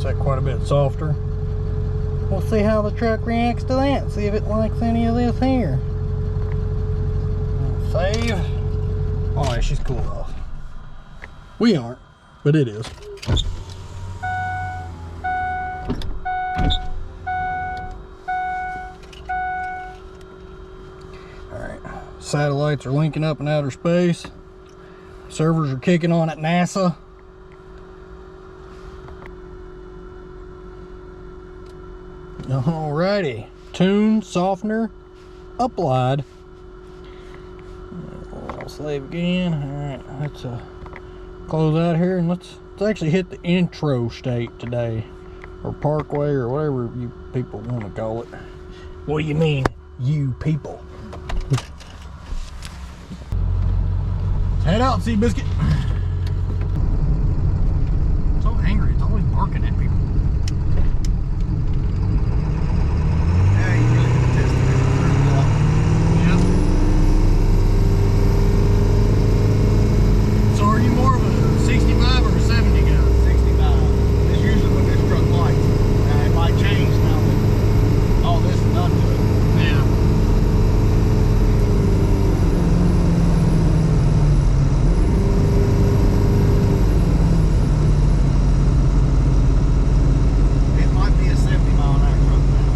that quite a bit softer. We'll see how the truck reacts to that. See if it likes any of this here. Save. Oh yeah, she's cooled off. We aren't, but it is. Alright, satellites are linking up in outer space. Servers are kicking on at NASA. Alrighty, tune, softener, applied. I'll save again. Alright, let's close out here and let's actually hit the intro state today, or parkway, or whatever you people want to call it. What do you mean, you people? Head out, Seabiscuit. So angry, it's always barking at people. Yeah, you really can test it. Yep. So are you more of a 65 or a 70 guy? 65. It's usually when this truck lights. Now, it might change now that all this is done to it. Yeah. It might be a 70 mile an hour truck now.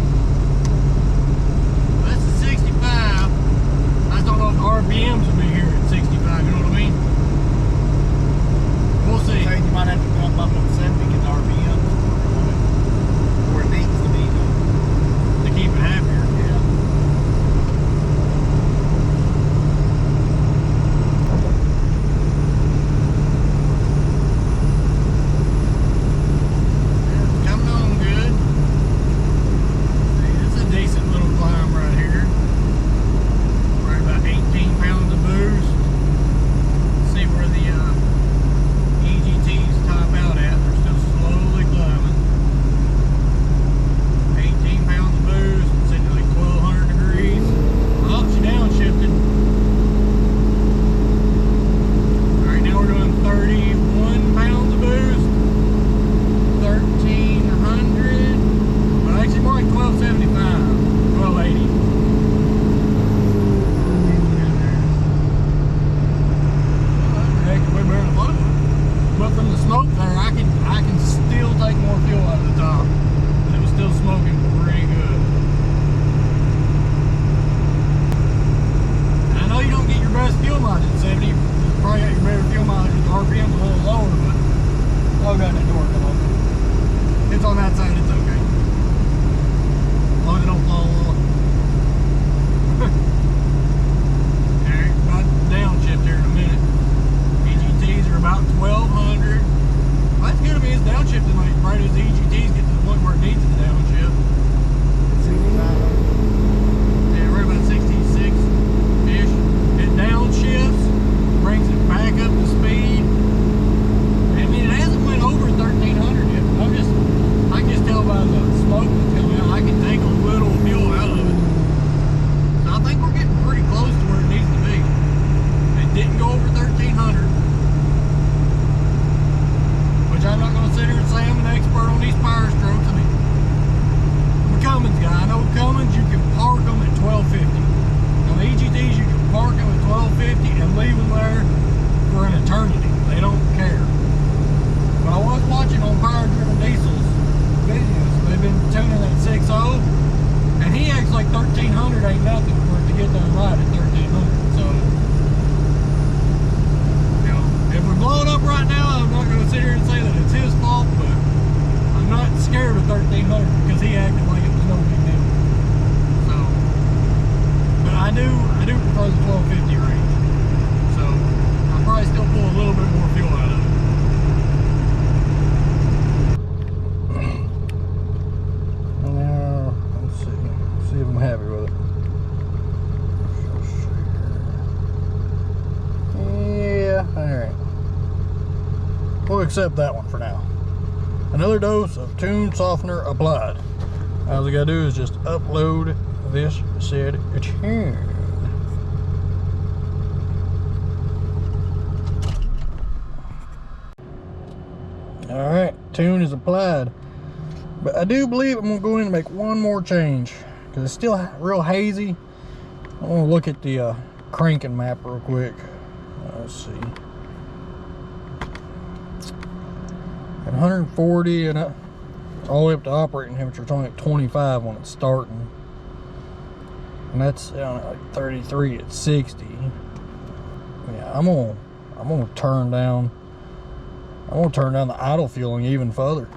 That's a 65. I just don't know if the RPMs will be here at 65, you know what I mean? We'll see. So you might have to come up with 70 because the RPMs where it needs to be. To keep it happier. Yeah. It's coming on good. See, it's a decent little climb right here. Right about 18 pounds of boost. See where the EGTs top out at. They're still slowly climbing. 18 pounds of boost. Sitting at like 1200 degrees. Oh, she downshifted. Alright, now we're doing 31 pounds of boost. 1300. Well, actually more like 1275. 1280. Heck, way better than thought it would. But from the smoke there, I can still take more fuel out of the top. And it was still smoking pretty good. And I know you don't get your best fuel mileage at 70. You probably got your better fuel mileage with the RPMs a little lower, but oh god, that door come open. It's on that side, it's okay. As long as it don't fall off. Alright, about to downshift here in a minute. EGTs are about 1200. Well, that's good. I mean, it's downshifting like right as the EGTs get to the point where it needs to downshift. 65. Yeah, right about 66-ish. It downshifts, brings it back up to speed. I mean, it hasn't went over 1300 yet. I can just tell by the smoke that's coming out, I can take a little fuel out of it. So I think we're getting pretty close to where it needs to be. It didn't go over 1300. Which I'm not going to sit here and say I'm an expert on these Powerstrokes. I mean, I'm a Cummins guy. I know Cummins, you can park them at 1250. On the EGTs, you can park them at 1250 and leave them there for an eternity. They don't care. But I was watching on Power Driven Diesel's videos. They've been tuning that 6.0, and he acts like 1300 ain't nothing for it to get done right at 1300. So, you know, if we're blowing up right now, I'm not going to sit here and say that it's his fault, but I'm not scared of 1300 because he acted like it was no big deal. So, but I do prefer the 1250 range. So, I'll probably still pull a little bit more fuel out of it. Now, let's see if I'm happy with it. Yeah, alright. We'll accept that one for now. Another dose of tune softener applied. All we gotta do is just upload this said tune. Alright, tune is applied. But I do believe I'm gonna go in and make one more change because it's still real hazy. I want to look at the cranking map real quick. Let's see. At 140 and all the way up to operating temperature, it's only at 25 when it's starting, and that's down at like 33 at 60. Yeah, I'm gonna turn down. I'm gonna turn down the idle fueling even further.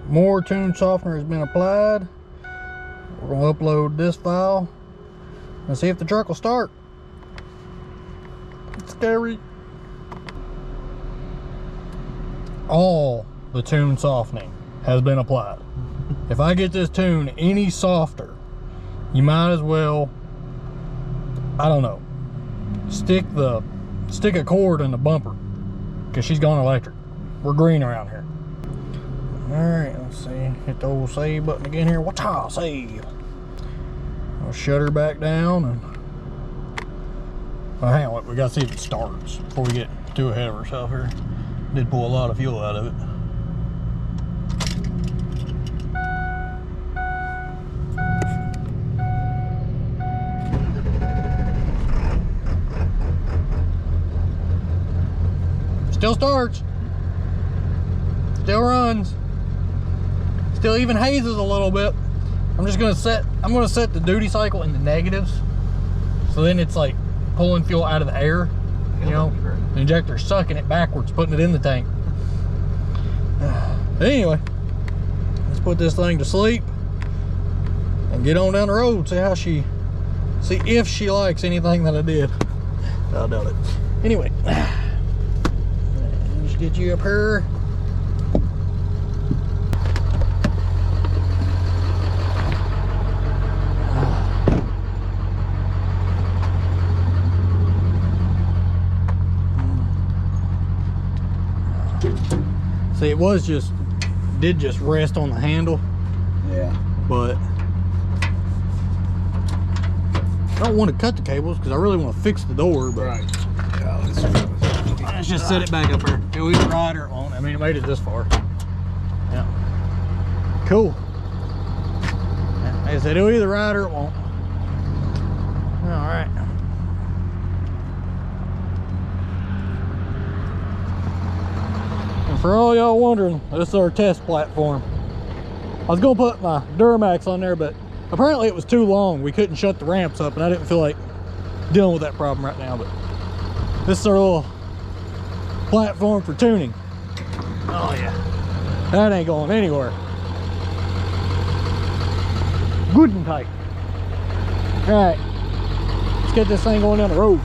More tune softener has been applied. We're going to upload this file and see if the truck will start. It's scary. All the tune softening has been applied. If I get this tune any softer, you might as well, I don't know, stick a cord in the bumper, because she's gone electric. We're green around here. Alright, let's see. Hit the old save button again here. Watch out, save. I'll shut her back down and. Well, hang on, we gotta see if it starts before we get too ahead of ourselves here. Did pull a lot of fuel out of it. Still starts. Still runs. Still even hazes a little bit. I'm gonna set the duty cycle in the negatives. So then it's like pulling fuel out of the air. You know, the injector's sucking it backwards, putting it in the tank. Anyway, let's put this thing to sleep and get on down the road. See if she likes anything that I did. I doubt it. Anyway, just get you up here. See, it did just rest on the handle. Yeah. But I don't want to cut the cables because I really want to fix the door. But Right. Yeah, let's just set it back up there. It'll either ride or it won't. I mean, it made it this far. Yeah. Cool. Like I said, it'll either ride or it won't. All right. For all y'all wondering, this is our test platform. I was gonna put my Duramax on there, but apparently it was too long. We couldn't shut the ramps up, and I didn't feel like dealing with that problem right now. But this is our little platform for tuning. Oh yeah, that ain't going anywhere. Good and tight. All right, let's get this thing going down the road.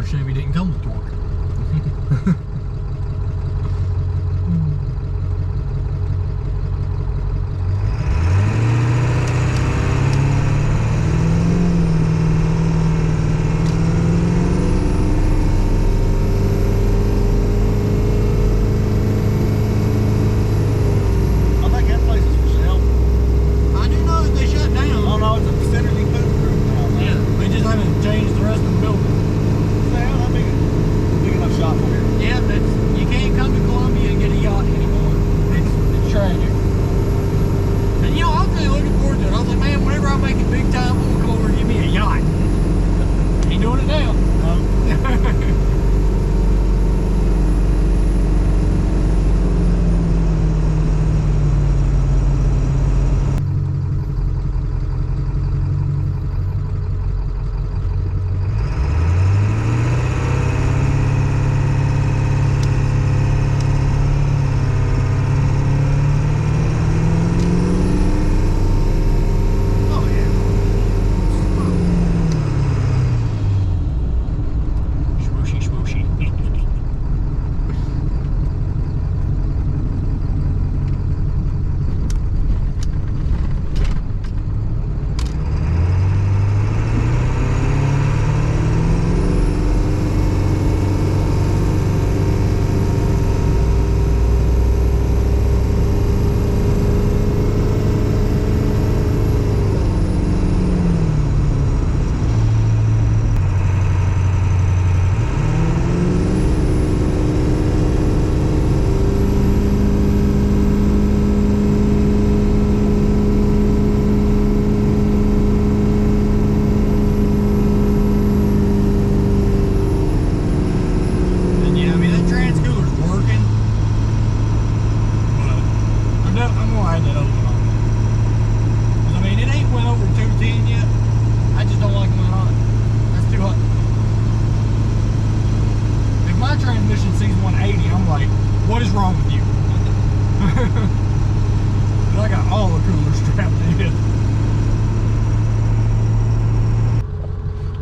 regular Chevy didn't come with torque.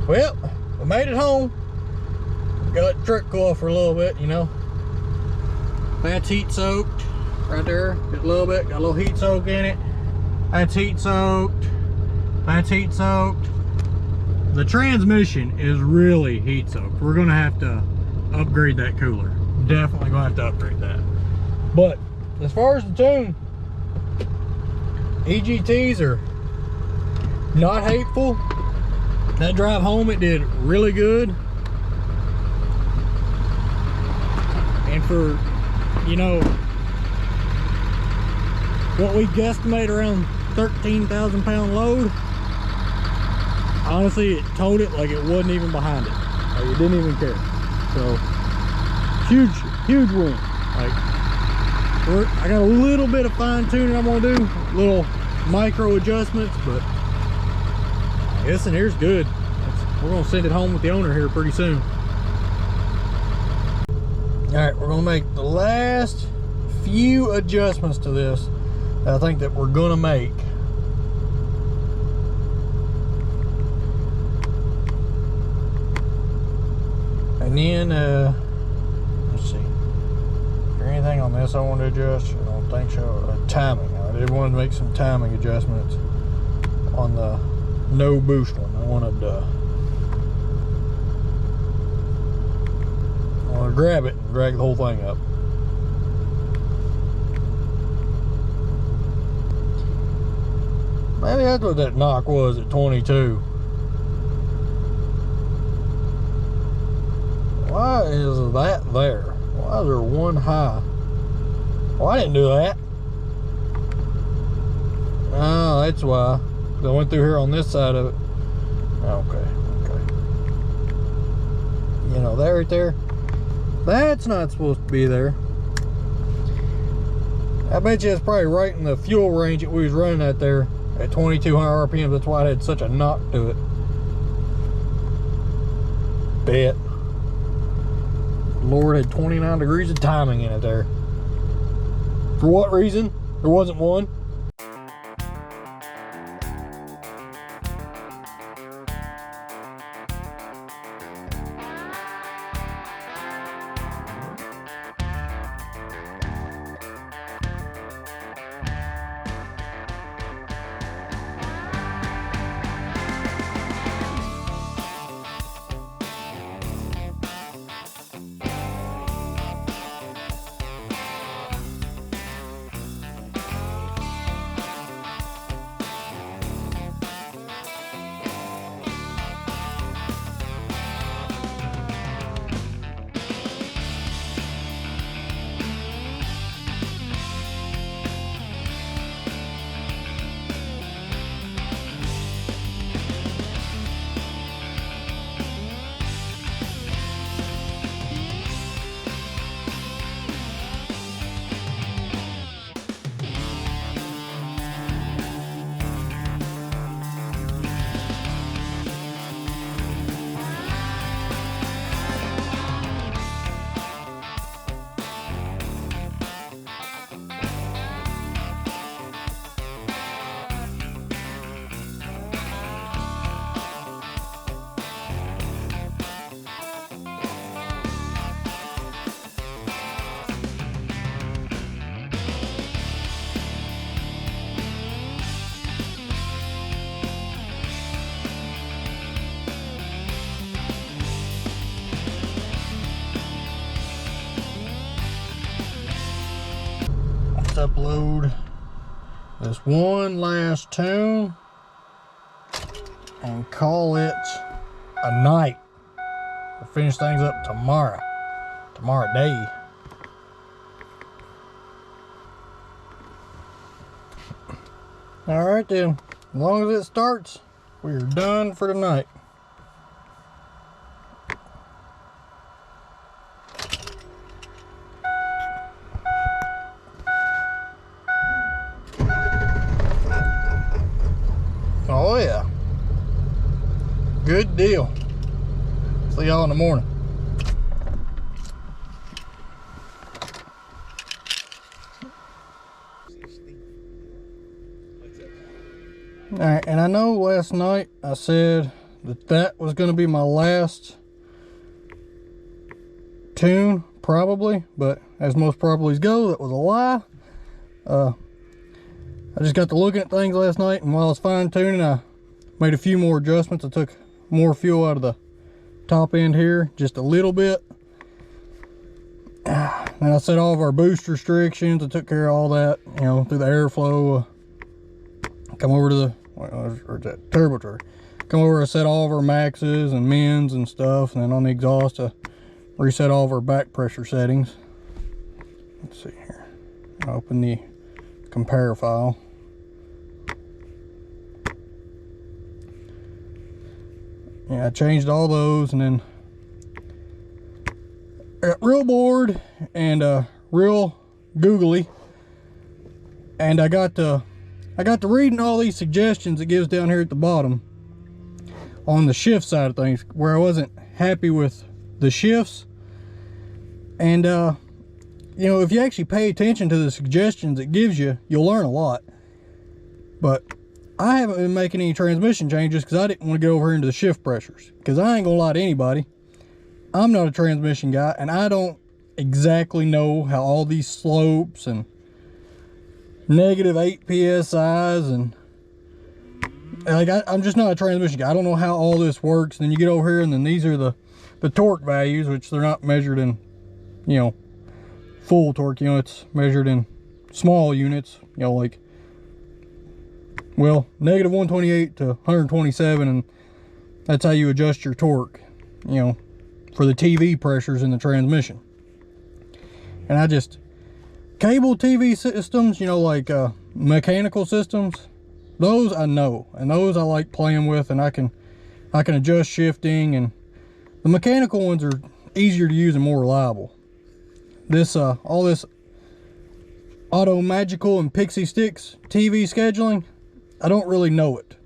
Well, we made it home. Got the truck coil for a little bit, you know. That's heat soaked right there. Just a little bit, got a little heat soak in it. That's heat soaked. That's heat soaked. The transmission is really heat soaked. We're gonna have to upgrade that cooler. Definitely gonna have to upgrade that. But as far as the tune, EGTs are not hateful. That drive home, it did really good. And for, you know, what we guesstimate around 13,000 pound load, honestly, it towed it like it wasn't even behind it. Like, it didn't even care. So, huge win. Like, I got a little bit of fine tuning I'm gonna do, little micro adjustments, but this in here's good. We're gonna send it home with the owner here pretty soon. All right, we're gonna make the last few adjustments to this that I think that we're gonna make. And then, let's see. Is there anything on this I want to adjust? I don't think so. Timing. I did want to make some timing adjustments on the no boost one. I wanted to grab it and drag the whole thing up. Maybe that's what that knock was at 22. Why is that there? Why is there one high? Well, I didn't do that. Oh, that's why. I went through here on this side of it. Okay. You know, that right there, that's not supposed to be there. I bet you it's probably right in the fuel range that we was running at there at 2200 RPM. That's why it had such a knock to it. Bet. Lord had 29 degrees of timing in it there. For what reason? There wasn't one. upload this one last tune and call it a night. We'll finish things up tomorrow day. All right then, as long as it starts, we're done for tonight. Oh yeah, good deal. See y'all in the morning. All right, and I know last night I said that was going to be my last tune, probably, but as most probablys go, that was a lie. I just got to looking at things last night, and while I was fine tuning, I made a few more adjustments. I took more fuel out of the top end here, just a little bit. And I set all of our boost restrictions. I took care of all that, you know, through the airflow. Come over to the, or that turbo turret. Come over, I set all of our maxes and mins and stuff, and then on the exhaust, I reset all of our back pressure settings. Let's see here. I'll open the compare file. Yeah, I changed all those, and then I got real bored and real googly, and I got to reading all these suggestions it gives down here at the bottom on the shift side of things, where I wasn't happy with the shifts. And you know, if you actually pay attention to the suggestions it gives you, you'll learn a lot. But I haven't been making any transmission changes because I didn't want to get over into the shift pressures, because I ain't gonna lie to anybody, I'm not a transmission guy, and I don't exactly know how all these slopes and -8 PSIs and like I'm just not a transmission guy. I don't know how all this works. And then you get over here, and then these are the torque values, which they're not measured in, you know, full torque. You know, it's measured in small units, you know, like, well, -128 to 127, and that's how you adjust your torque, you know, for the TV pressures in the transmission. And I just, cable TV systems, you know, like mechanical systems, those I know, and those I like playing with, and I can adjust shifting, and the mechanical ones are easier to use and more reliable. This all this Auto Magical and Pixie Sticks TV scheduling, I don't really know it,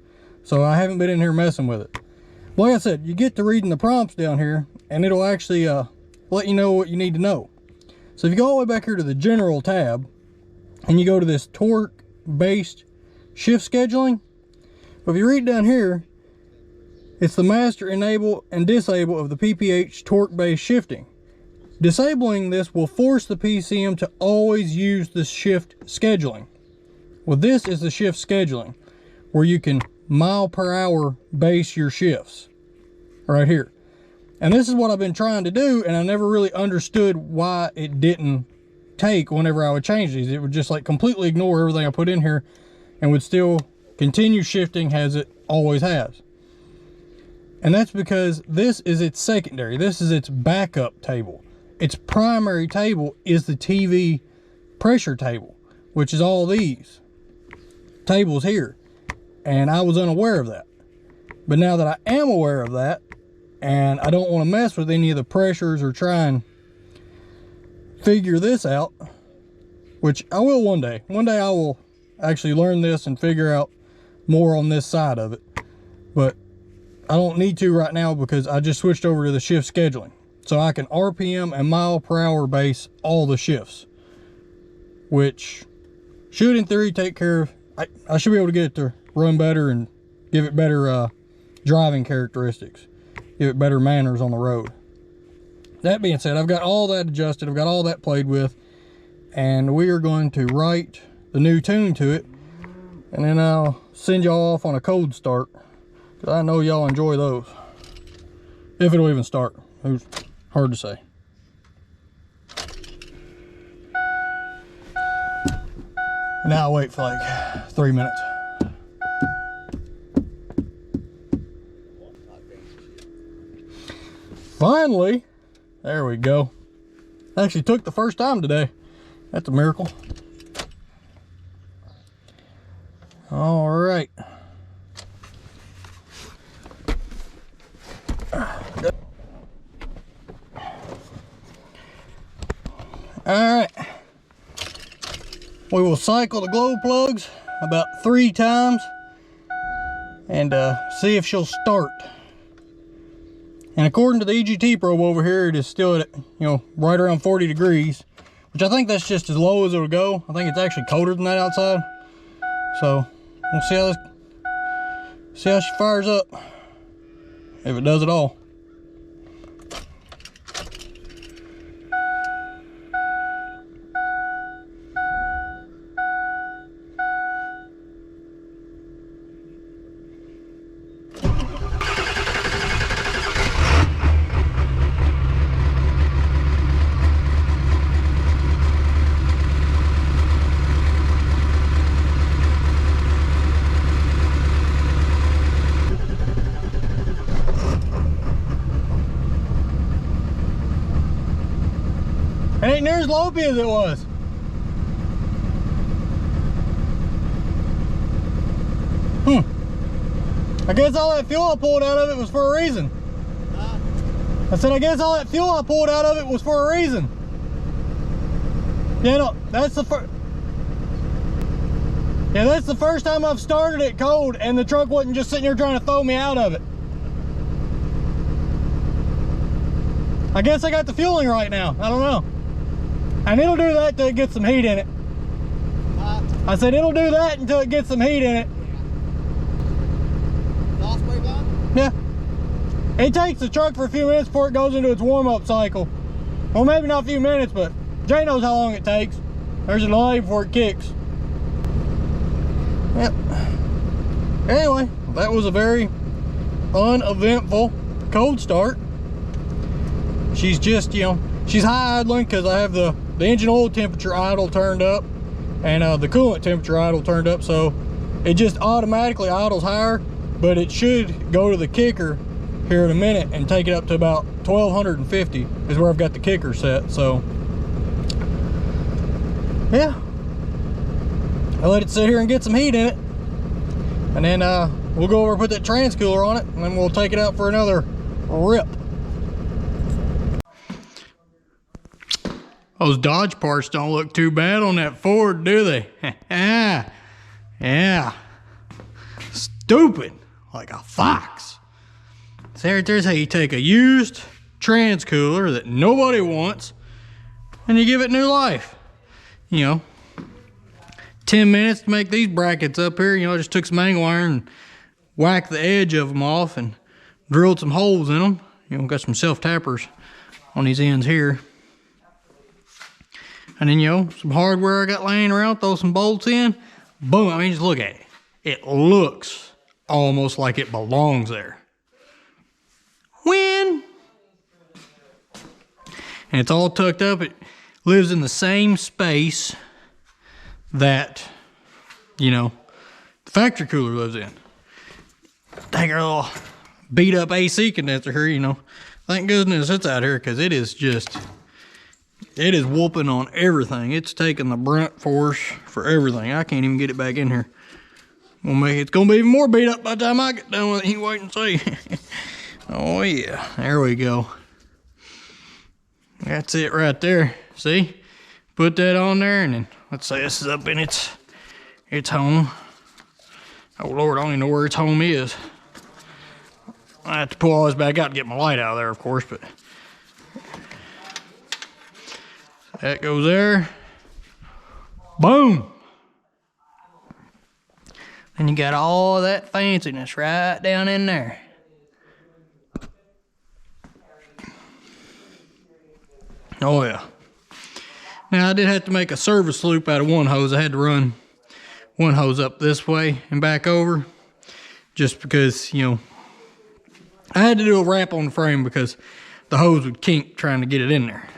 so I haven't been in here messing with it. Like I said, you get to reading the prompts down here, and it'll actually let you know what you need to know. So if you go all the way back here to the general tab, and you go to this torque based shift scheduling, if you read down here, it's the master enable and disable of the PPH torque based shifting. Disabling this will force the PCM to always use the shift scheduling. Well, this is the shift scheduling, where you can mile per hour base your shifts right here. And this is what I've been trying to do, and I never really understood why it didn't take whenever I would change these. It would just like completely ignore everything I put in here and would still continue shifting as it always has. And that's because this is its secondary. This is its backup table. Its primary table is the TV pressure table, which is all these tables here. And I was unaware of that. But now that I am aware of that, and I don't want to mess with any of the pressures or try and figure this out, which I will one day. One day I will actually learn this and figure out more on this side of it. But I don't need to right now, because I just switched over to the shift scheduling. So I can RPM and mile per hour base all the shifts, which should in theory take care of, I should be able to get it to run better and give it better driving characteristics, give it better manners on the road. That being said, I've got all that adjusted, I've got all that played with, and we are going to write the new tune to it, and then I'll send y'all off on a cold start, because I know y'all enjoy those. If it'll even start, it's hard to say. Now I'll wait for like 3 minutes. Finally, there we go. Actually took the first time today. That's a miracle. All right. All right. We will cycle the glow plugs about 3 times and see if she'll start. And according to the EGT probe over here, it is still at, right around 40 degrees, which I think that's just as low as it'll go. I think it's actually colder than that outside. So we'll see how she fires up, if it does at all. It ain't near as lopey as it was. I guess all that fuel I pulled out of it was for a reason. I said, I guess all that fuel I pulled out of it was for a reason. Yeah, no, that's the first. Yeah, that's the first time I've started it cold and the truck wasn't just sitting there trying to throw me out of it. I guess I got the fueling right now. I don't know. And it'll do that till it gets some heat in it. I said it'll do that until it gets some heat in it. Yeah. It takes the truck for a few minutes before it goes into its warm-up cycle. Well, maybe not a few minutes, but Jay knows how long it takes. There's a delay before it kicks. Yep. Anyway, that was a very uneventful cold start. She's just, she's high idling because I have the engine oil temperature idle turned up and the coolant temperature idle turned up, so it just automatically idles higher, but it should go to the kicker here in a minute and take it up to about 1250 is where I've got the kicker set. So yeah, I let it sit here and get some heat in it, and then we'll go over and put that trans cooler on it, and then we'll take it out for another rip. Those Dodge parts don't look too bad on that Ford, do they? Yeah. Stupid, like a fox. So there's how you take a used trans cooler that nobody wants and you give it new life. 10 minutes to make these brackets up here. I just took some angle iron and whacked the edge of them off and drilled some holes in them. Got some self-tappers on these ends here. And then, some hardware I got laying around, throw some bolts in. Boom, I mean, just look at it. It looks almost like it belongs there. Win! And it's all tucked up. It lives in the same space that, the factory cooler lives in. Take our little beat up AC condenser here, Thank goodness it's out here because it is whooping on everything. It's taking the brunt force for everything. I can't even get it back in here. It's gonna be even more beat up by the time I get done with it. You wait and see. Oh yeah, there we go. That's it right there. See? Put that on there, and then let's say this is up in its home. Oh Lord, I don't even know where its home is. I have to pull all this back out to get my light out of there, of course, but that goes there. Boom. And you got all that fanciness right down in there. Oh yeah. Now I did have to make a service loop out of one hose. I had to run one hose up this way and back over, just because, I had to do a wrap on the frame because the hose would kink trying to get it in there.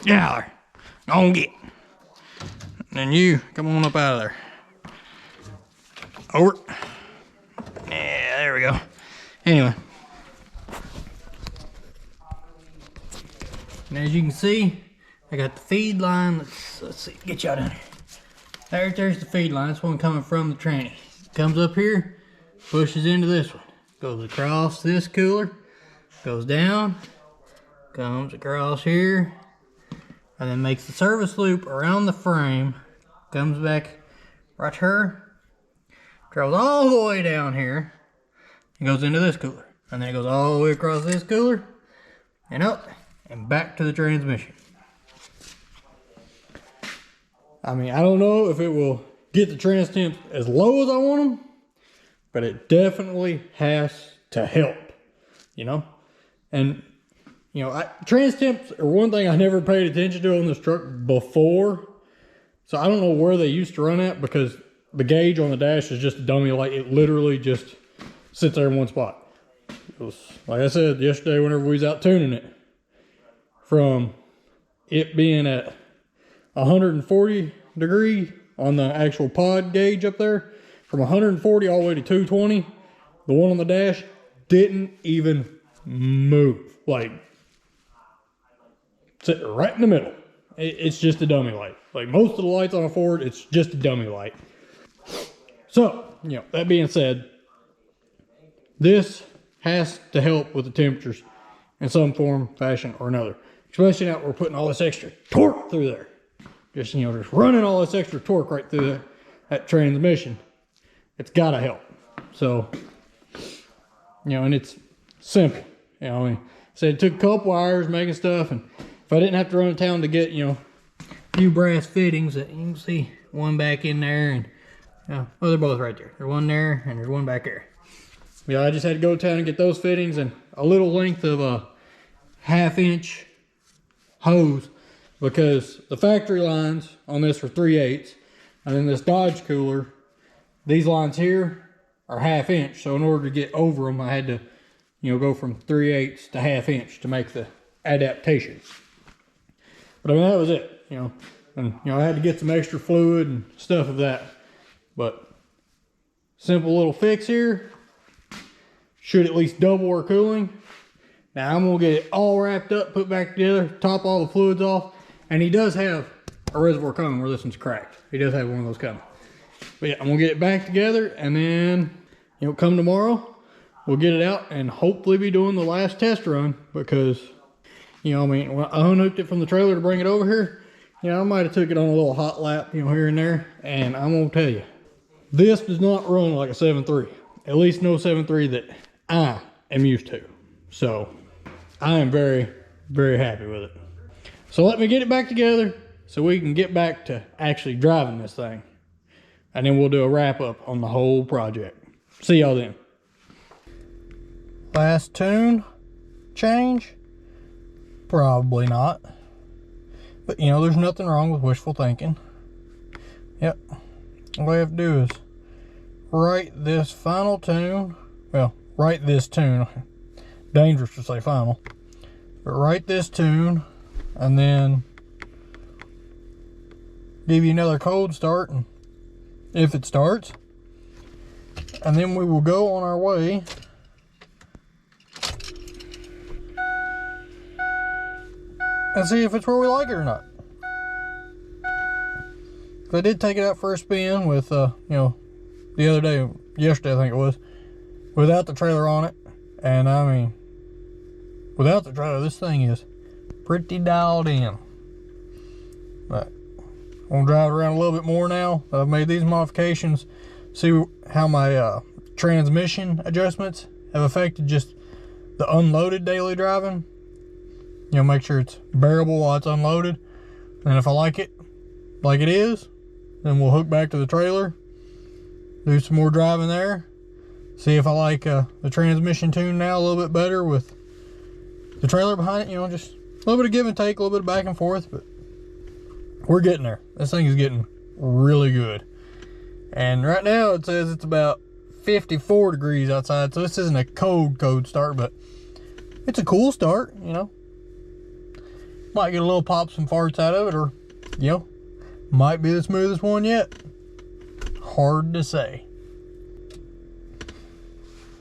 Yeah, On get. And you, come on up out of there. Over. Yeah, there we go. Anyway. And as you can see, I got the feed line. Let's see, get y'all down here. There's the feed line. This one coming from the tranny. Comes up here, pushes into this one. Goes across this cooler, goes down, comes across here, and then makes the service loop around the frame, comes back right here, travels all the way down here, and goes into this cooler. And then it goes all the way across this cooler, and up, and back to the transmission. I mean, I don't know if it will get the trans temps as low as I want them, but it definitely has to help, you know? And, you know, trans temps are one thing I never paid attention to on this truck before. So I don't know where they used to run at, because the gauge on the dash is just a dummy light. It literally just sits there in one spot. It was, like I said yesterday whenever we was out tuning it, from it being at 140 degree on the actual pod gauge up there, from 140 all the way to 220, the one on the dash didn't even move. Like, sitting right in the middle. It's just a dummy light. Like most of the lights on a Ford, it's just a dummy light. So, you know, that being said, this has to help with the temperatures in some form, fashion, or another. Especially now we're putting all this extra torque through there. Just, you know, just running all this extra torque right through that transmission. It's gotta help. So, you know, and it's simple. You know, I mean, so it took a couple hours making stuff, and if I didn't have to run to town to get, you know, a few brass fittings, that you can see one back in there, and well, they're both right there. There's one there and there's one back there. Yeah, I just had to go to town and get those fittings, and a little length of a 1/2-inch hose, because the factory lines on this are 3/8, and then this Dodge cooler, these lines here are 1/2 inch. So in order to get over them, I had to, you know, go from 3/8 to 1/2 inch to make the adaptation. But I mean, that was it, you know. And, you know, I had to get some extra fluid and stuff of that. But simple little fix here. Should at least double our cooling. Now I'm gonna get it all wrapped up, put back together, top all the fluids off. And he does have a reservoir coming where this one's cracked. He does have one of those coming. But yeah, I'm gonna get it back together, and then, you know, come tomorrow, we'll get it out and hopefully be doing the last test run, because, you know, I mean, when I unhooked it from the trailer to bring it over here, you know, I might have took it on a little hot lap, you know, here and there. And I'm gonna tell you, this does not run like a 7.3. At least no 7.3 that I am used to. So I am very, very happy with it. So let me get it back together so we can get back to actually driving this thing. And then we'll do a wrap up on the whole project. See y'all then. Last tune change? Probably not. But, you know, there's nothing wrong with wishful thinking. Yep. All I have to do is write this final tune. Well, write this tune. Dangerous to say final. But write this tune, and then give you another cold start, and if it starts, and then we will go on our way and see if it's where we like it or not. I did take it out for a spin with, you know, the other day, yesterday I think it was, without the trailer on it. And I mean, without the trailer, this thing is pretty dialed in. But I'm gonna drive it around a little bit more now that I've made these modifications. See how my transmission adjustments have affected just the unloaded daily driving. You know, make sure it's bearable while it's unloaded. And if I like it like it is, then we'll hook back to the trailer, do some more driving there, see if I like the transmission tune now a little bit better with the trailer behind it. You know, just a little bit of give and take, a little bit of back and forth, but we're getting there. This thing is getting really good. And right now it says it's about 54 degrees outside, so this isn't a cold start, but it's a cool start, you know. Might get a little pops and farts out of it, or you know, might be the smoothest one yet. Hard to say.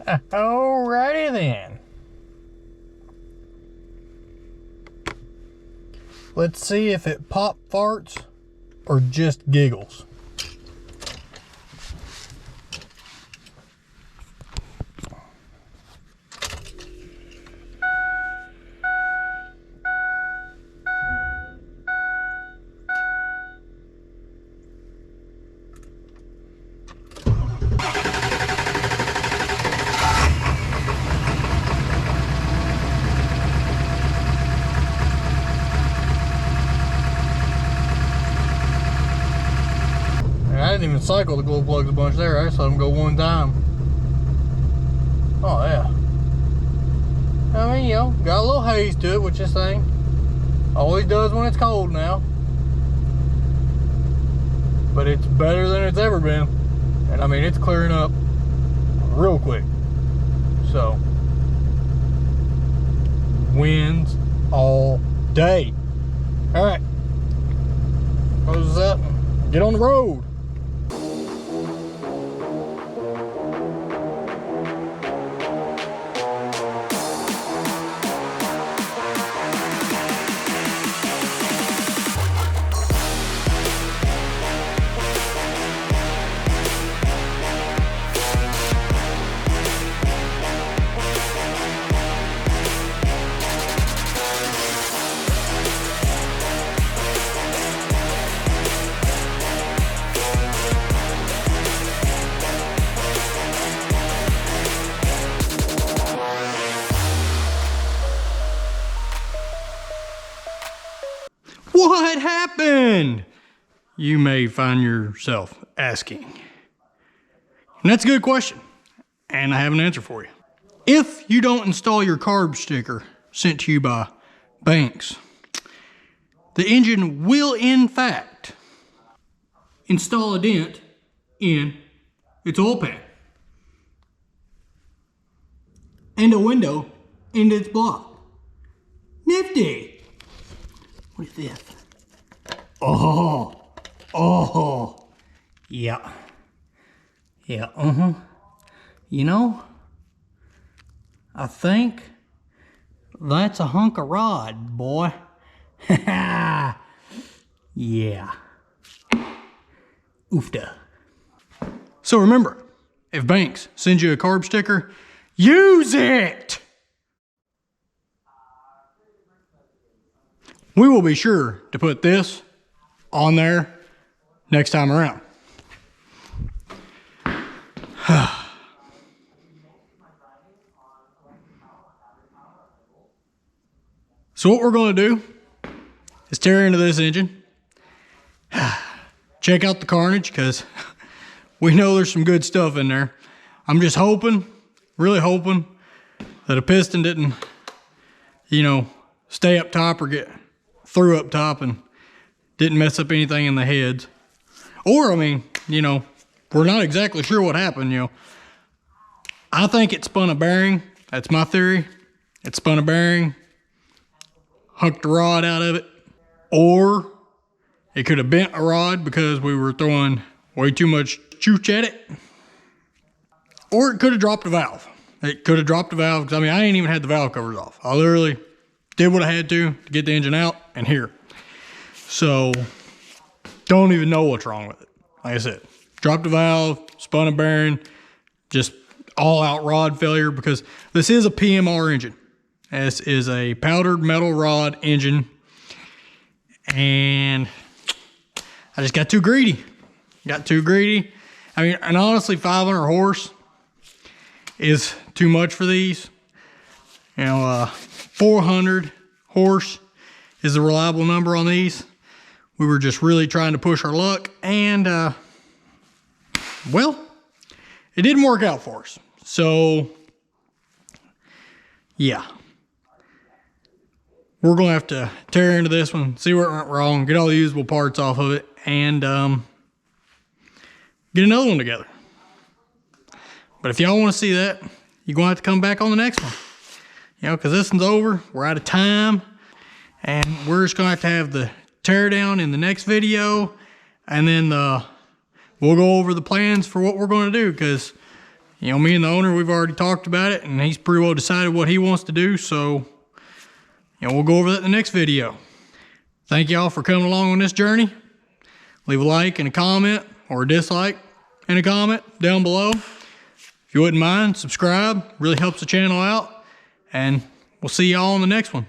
Alrighty then. Let's see if it pop farts or just giggles. I didn't even cycle the glow plugs a bunch there. I just let them go one time. Oh yeah. I mean, you know, got a little haze to it, which this thing always does when it's cold now. But it's better than it's ever been. And I mean, it's clearing up real quick. So, wins all day. All right. Close this up and get on the road. What happened? You may find yourself asking. And that's a good question. And I have an answer for you. If you don't install your carb sticker sent to you by Banks, the engine will in fact install a dent in its oil pan and a window into its block. Nifty. What is this? Oh, yeah. You know, I think that's a hunk of rod, boy. Yeah. Oofda. So remember, if Banks sends you a carb sticker, use it! We will be sure to put this on there next time around. So what we're going to do is tear into this engine, check out the carnage, because we know there's some good stuff in there. I'm just hoping, really hoping, that a piston didn't, you know, stay up top or get through up top and didn't mess up anything in the heads. Or, I mean, you know, we're not exactly sure what happened, you know. I think it spun a bearing. That's my theory. It spun a bearing, hucked the rod out of it. Or it could have bent a rod because we were throwing way too much chooch at it. Or it could have dropped a valve. It could have dropped a valve, because I mean, I ain't even had the valve covers off. I literally did what I had to get the engine out and here. So, don't even know what's wrong with it. Like I said, dropped a valve, spun a bearing, just all out rod failure, because this is a PMR engine. This is a powdered metal rod engine. And I just got too greedy. I mean, and honestly, 500 horse is too much for these. You know, 400 horse is a reliable number on these. We were just really trying to push our luck, and well, it didn't work out for us. So yeah, we're gonna have to tear into this one, see where it went wrong, get all the usable parts off of it, and get another one together. But if y'all want to see that, you're gonna have to come back on the next one. You know, because this one's over, we're out of time, and we're just gonna have to have the tear down in the next video, and then we'll go over the plans for what we're going to do, because you know, me and the owner, we've already talked about it, and he's pretty well decided what he wants to do. So you know, we'll go over that in the next video. Thank y'all for coming along on this journey. Leave a like and a comment, or a dislike and a comment down below. If you wouldn't mind, subscribe. Really helps the channel out. And we'll see y'all on the next one.